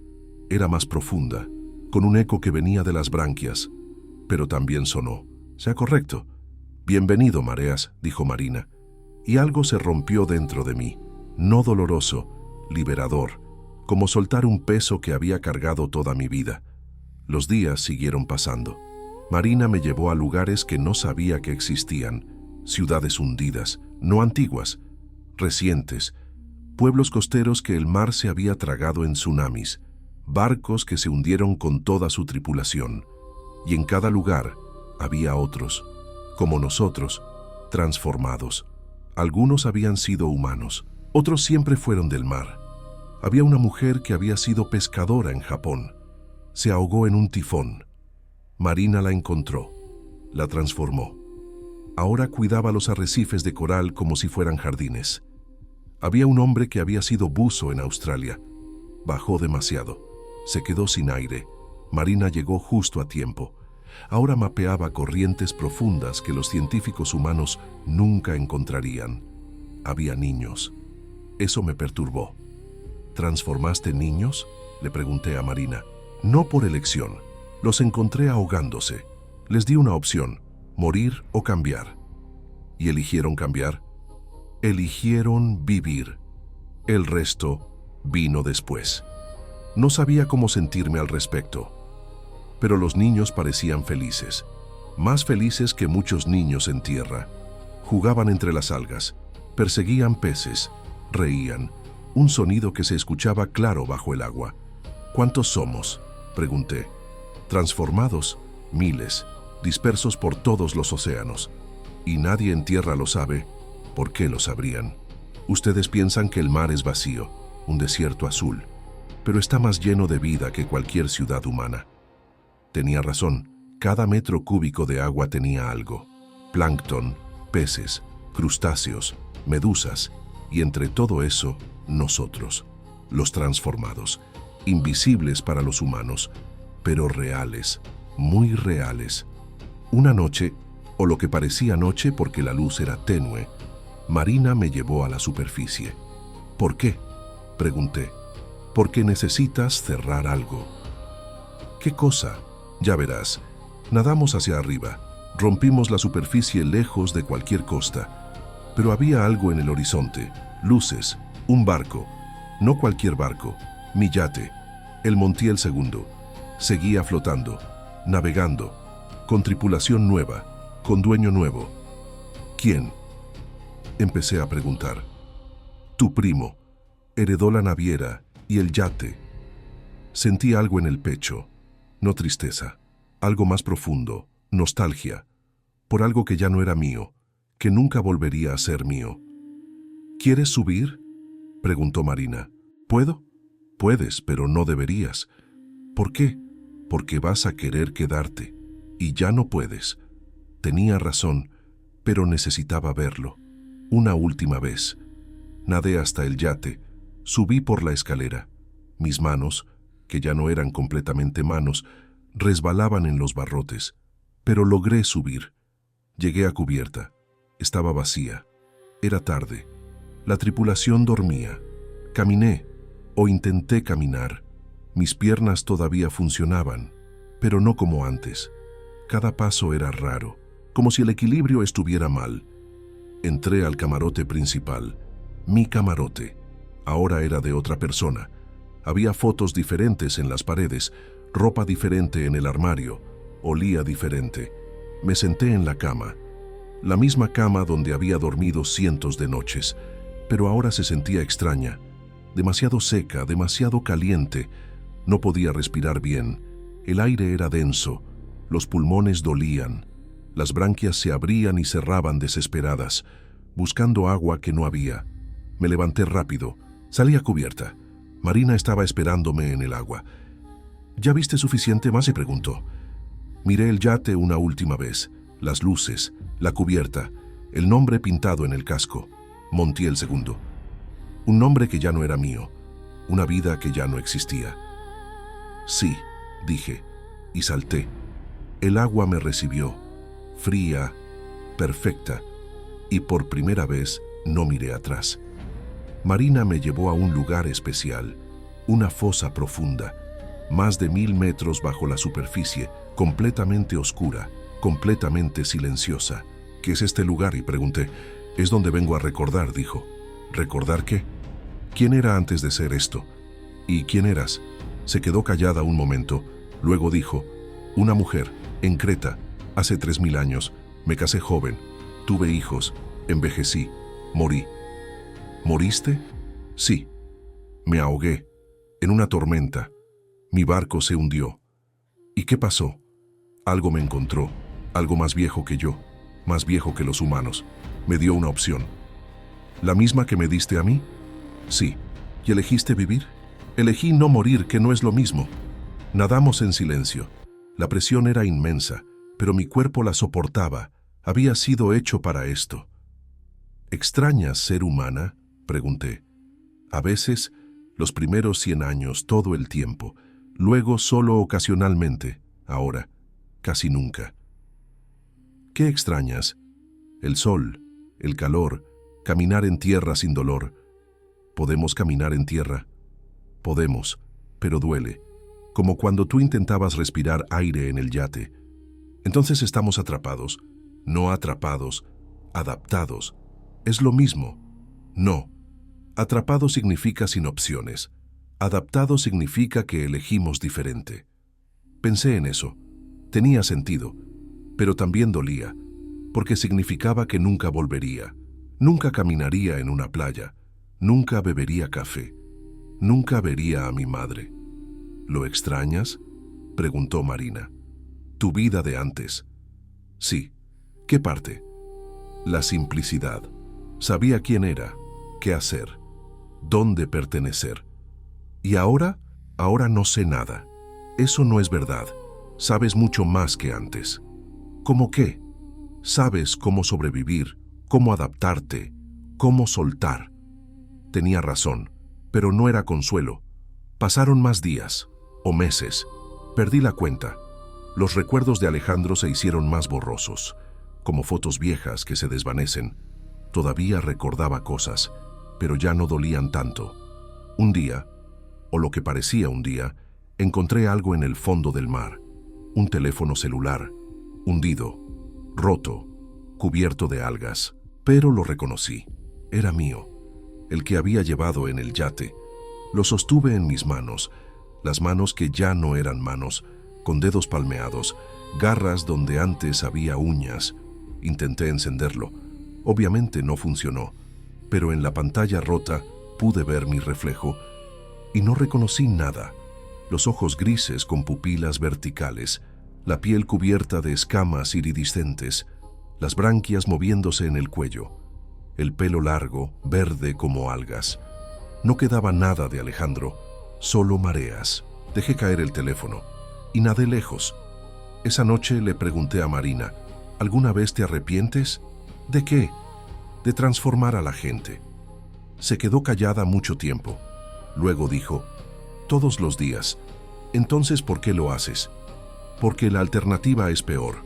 Era más profunda, con un eco que venía de las branquias, pero también sonó. «Sea correcto». «Bienvenido, Mareas», dijo Marina, y algo se rompió dentro de mí, no doloroso, liberador, como soltar un peso que había cargado toda mi vida. Los días siguieron pasando. Marina me llevó a lugares que no sabía que existían, ciudades hundidas, no antiguas, recientes, pueblos costeros que el mar se había tragado en tsunamis, barcos que se hundieron con toda su tripulación, y en cada lugar había otros, como nosotros, transformados. Algunos habían sido humanos, otros siempre fueron del mar. Había una mujer que había sido pescadora en Japón. Se ahogó en un tifón. Marina la encontró, la transformó. Ahora cuidaba los arrecifes de coral como si fueran jardines. Había un hombre que había sido buzo en Australia. Bajó demasiado. Se quedó sin aire. Marina llegó justo a tiempo. Ahora mapeaba corrientes profundas que los científicos humanos nunca encontrarían. Había niños. Eso me perturbó. ¿Transformaste niños?, le pregunté a Marina. No por elección. Los encontré ahogándose. Les di una opción, morir o cambiar. ¿Y eligieron cambiar? Eligieron vivir. El resto vino después. No sabía cómo sentirme al respecto. Pero los niños parecían felices, más felices que muchos niños en tierra. Jugaban entre las algas, perseguían peces, reían, un sonido que se escuchaba claro bajo el agua. ¿Cuántos somos?, pregunté. Transformados, miles, dispersos por todos los océanos. Y nadie en tierra lo sabe. ¿Por qué lo sabrían? Ustedes piensan que el mar es vacío, un desierto azul, pero está más lleno de vida que cualquier ciudad humana. Tenía razón, cada metro cúbico de agua tenía algo. Plancton, peces, crustáceos, medusas, y entre todo eso, nosotros, los transformados, invisibles para los humanos, pero reales, muy reales. Una noche, o lo que parecía noche porque la luz era tenue, Marina me llevó a la superficie. ¿Por qué?, pregunté. Porque necesitas cerrar algo. ¿Qué cosa? Ya verás. Nadamos hacia arriba. Rompimos la superficie lejos de cualquier costa. Pero había algo en el horizonte. Luces. Un barco. No cualquier barco. Mi yate. El Montiel II. Seguía flotando. Navegando. Con tripulación nueva. Con dueño nuevo. ¿Quién?, empecé a preguntar. Tu primo. Heredó la naviera y el yate. Sentí algo en el pecho. No tristeza, algo más profundo, nostalgia, por algo que ya no era mío, que nunca volvería a ser mío. ¿Quieres subir?, preguntó Marina. ¿Puedo? Puedes, pero no deberías. ¿Por qué? Porque vas a querer quedarte, y ya no puedes. Tenía razón, pero necesitaba verlo. Una última vez. Nadé hasta el yate, subí por la escalera. Mis manos, que ya no eran completamente manos, resbalaban en los barrotes, pero logré subir. Llegué a cubierta. Estaba vacía. Era tarde. La tripulación dormía. Caminé, o intenté caminar. Mis piernas todavía funcionaban, pero no como antes. Cada paso era raro, como si el equilibrio estuviera mal. Entré al camarote principal. Mi camarote. Ahora era de otra persona. Había fotos diferentes en las paredes, ropa diferente en el armario, olía diferente. Me senté en la cama, la misma cama donde había dormido cientos de noches, pero ahora se sentía extraña, demasiado seca, demasiado caliente. No podía respirar bien, el aire era denso, los pulmones dolían, las branquias se abrían y cerraban desesperadas, buscando agua que no había. Me levanté rápido, salí a cubierta. Marina estaba esperándome en el agua. ¿Ya viste suficiente más?, se preguntó. Miré el yate una última vez, las luces, la cubierta, el nombre pintado en el casco, Montiel II. Un nombre que ya no era mío, una vida que ya no existía. Sí, dije, y salté. El agua me recibió, fría, perfecta, y por primera vez no miré atrás. Marina me llevó a un lugar especial, una fosa profunda, más de 1000 metros bajo la superficie, completamente oscura, completamente silenciosa. ¿Qué es este lugar?, y pregunté. Es donde vengo a recordar, dijo. ¿Recordar qué? ¿Quién era antes de ser esto? ¿Y quién eras? Se quedó callada un momento, luego dijo, una mujer, en Creta, hace 3000 años, me casé joven, tuve hijos, envejecí, morí. ¿Moriste? Sí. Me ahogué, en una tormenta. Mi barco se hundió. ¿Y qué pasó? Algo me encontró, algo más viejo que yo, más viejo que los humanos. Me dio una opción. ¿La misma que me diste a mí? Sí. ¿Y elegiste vivir? Elegí no morir, que no es lo mismo. Nadamos en silencio. La presión era inmensa, pero mi cuerpo la soportaba. Había sido hecho para esto. ¿Extrañas ser humana?, pregunté. A veces, los primeros 100 años, todo el tiempo. Luego solo ocasionalmente. Ahora, casi nunca. ¿Qué extrañas? El sol, el calor, caminar en tierra sin dolor. ¿Podemos caminar en tierra? Podemos, pero duele. Como cuando tú intentabas respirar aire en el yate. Entonces estamos atrapados. No atrapados, adaptados. ¿Es lo mismo? No. Atrapado significa sin opciones. Adaptado significa que elegimos diferente. Pensé en eso. Tenía sentido, pero también dolía, porque significaba que nunca volvería. Nunca caminaría en una playa. Nunca bebería café. Nunca vería a mi madre. ¿Lo extrañas?, preguntó Marina. Tu vida de antes. Sí. ¿Qué parte? La simplicidad. Sabía quién era, qué hacer, dónde pertenecer. ¿Y ahora? Ahora no sé nada. Eso no es verdad. Sabes mucho más que antes. ¿Cómo qué? Sabes cómo sobrevivir, cómo adaptarte, cómo soltar. Tenía razón, pero no era consuelo. Pasaron más días, o meses. Perdí la cuenta. Los recuerdos de Alejandro se hicieron más borrosos, como fotos viejas que se desvanecen. Todavía recordaba cosas, pero ya no dolían tanto. Un día, o lo que parecía un día, encontré algo en el fondo del mar. Un teléfono celular, hundido, roto, cubierto de algas. Pero lo reconocí. Era mío, el que había llevado en el yate. Lo sostuve en mis manos, las manos que ya no eran manos, con dedos palmeados, garras donde antes había uñas. Intenté encenderlo. Obviamente no funcionó, pero en la pantalla rota pude ver mi reflejo y no reconocí nada. Los ojos grises con pupilas verticales, la piel cubierta de escamas iridiscentes, las branquias moviéndose en el cuello, el pelo largo, verde como algas. No quedaba nada de Alejandro, solo mareas. Dejé caer el teléfono y nadé lejos. Esa noche le pregunté a Marina, ¿alguna vez te arrepientes? ¿De qué? De transformar a la gente. Se quedó callada mucho tiempo. Luego dijo, todos los días. Entonces, ¿por qué lo haces? Porque la alternativa es peor.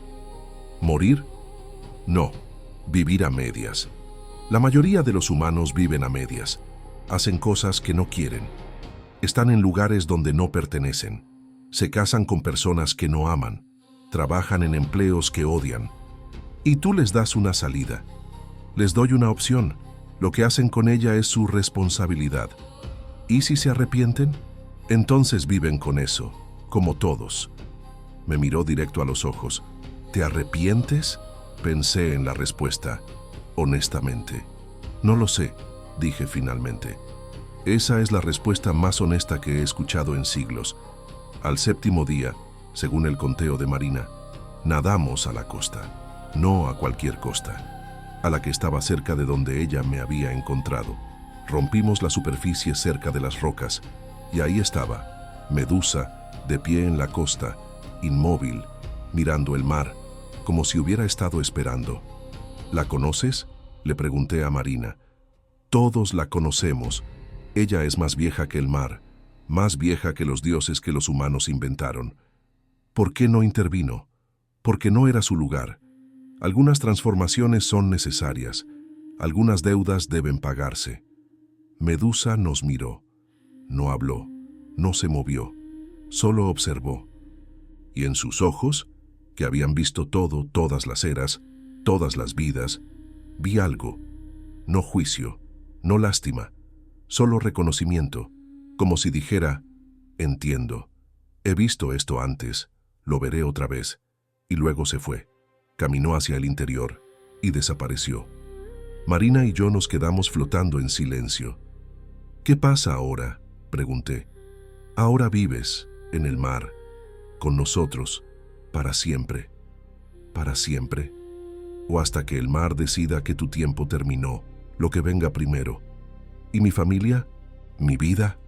¿Morir? No, vivir a medias. La mayoría de los humanos viven a medias. Hacen cosas que no quieren. Están en lugares donde no pertenecen. Se casan con personas que no aman. Trabajan en empleos que odian. Y tú les das una salida. Les doy una opción. Lo que hacen con ella es su responsabilidad. ¿Y si se arrepienten? Entonces viven con eso, como todos. Me miró directo a los ojos. ¿Te arrepientes? Pensé en la respuesta, honestamente. No lo sé, dije finalmente. Esa es la respuesta más honesta que he escuchado en siglos. Al 7º día, según el conteo de Marina, nadamos a la costa, no a cualquier costa, a la que estaba cerca de donde ella me había encontrado. Rompimos la superficie cerca de las rocas, y ahí estaba, Medusa, de pie en la costa, inmóvil, mirando el mar, como si hubiera estado esperando. ¿La conoces?, le pregunté a Marina. Todos la conocemos. Ella es más vieja que el mar, más vieja que los dioses que los humanos inventaron. ¿Por qué no intervino? Porque no era su lugar. Algunas transformaciones son necesarias. Algunas deudas deben pagarse. Medusa nos miró. No habló, no se movió, solo observó. Y en sus ojos, que habían visto todo, todas las eras, todas las vidas, vi algo. No juicio, no lástima, solo reconocimiento. como si dijera, entiendo, he visto esto antes, lo veré otra vez, y luego se fue, caminó hacia el interior y desapareció. Marina y yo nos quedamos flotando en silencio. ¿Qué pasa ahora?, pregunté. Ahora vives en el mar, con nosotros, para siempre. ¿Para siempre? ¿O hasta que el mar decida que tu tiempo terminó, lo que venga primero? ¿Y mi familia? ¿Mi vida?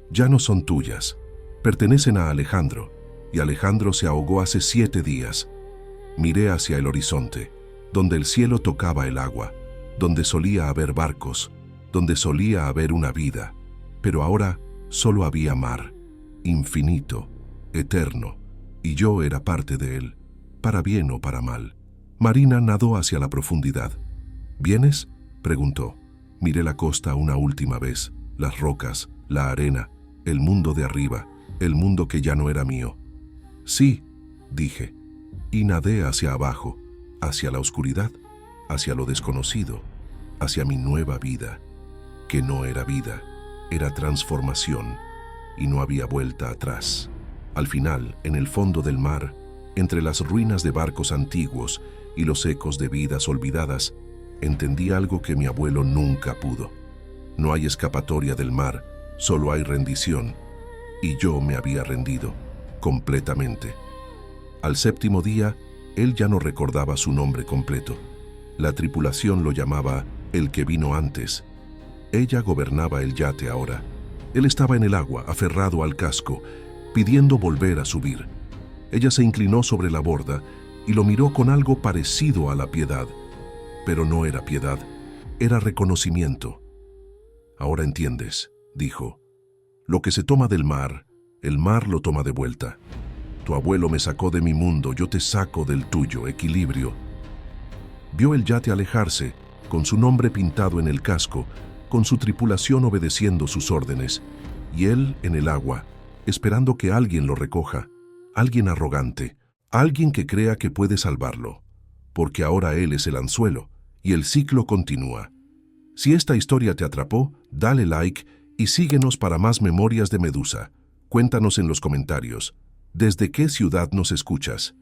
Ya no son tuyas. Pertenecen a Alejandro, y Alejandro se ahogó hace 7 días. Miré hacia el horizonte, donde el cielo tocaba el agua, donde solía haber barcos, donde solía haber una vida, pero ahora solo había mar, infinito, eterno, y yo era parte de él, para bien o para mal. Marina nadó hacia la profundidad. ¿Vienes?, preguntó. Miré la costa una última vez, las rocas, la arena, el mundo de arriba, el mundo que ya no era mío. Sí, dije, y nadé hacia abajo, hacia la oscuridad, hacia lo desconocido, hacia mi nueva vida, que no era vida, era transformación, y no había vuelta atrás. Al final, en el fondo del mar, entre las ruinas de barcos antiguos y los ecos de vidas olvidadas, entendí algo que mi abuelo nunca pudo. No hay escapatoria del mar, solo hay rendición, y yo me había rendido, completamente. Al 7.º día, él ya no recordaba su nombre completo. La tripulación lo llamaba el que vino antes. Ella gobernaba el yate ahora. Él estaba en el agua, aferrado al casco, pidiendo volver a subir. Ella se inclinó sobre la borda y lo miró con algo parecido a la piedad. Pero no era piedad, era reconocimiento. Ahora entiendes, dijo. Lo que se toma del mar, el mar lo toma de vuelta. Tu abuelo me sacó de mi mundo, yo te saco del tuyo, equilibrio. Vio el yate alejarse, con su nombre pintado en el casco, con su tripulación obedeciendo sus órdenes, y él en el agua, esperando que alguien lo recoja, alguien arrogante, alguien que crea que puede salvarlo, porque ahora él es el anzuelo, y el ciclo continúa. Si esta historia te atrapó, dale like y síguenos para más memorias de Medusa. Cuéntanos en los comentarios, ¿desde qué ciudad nos escuchas?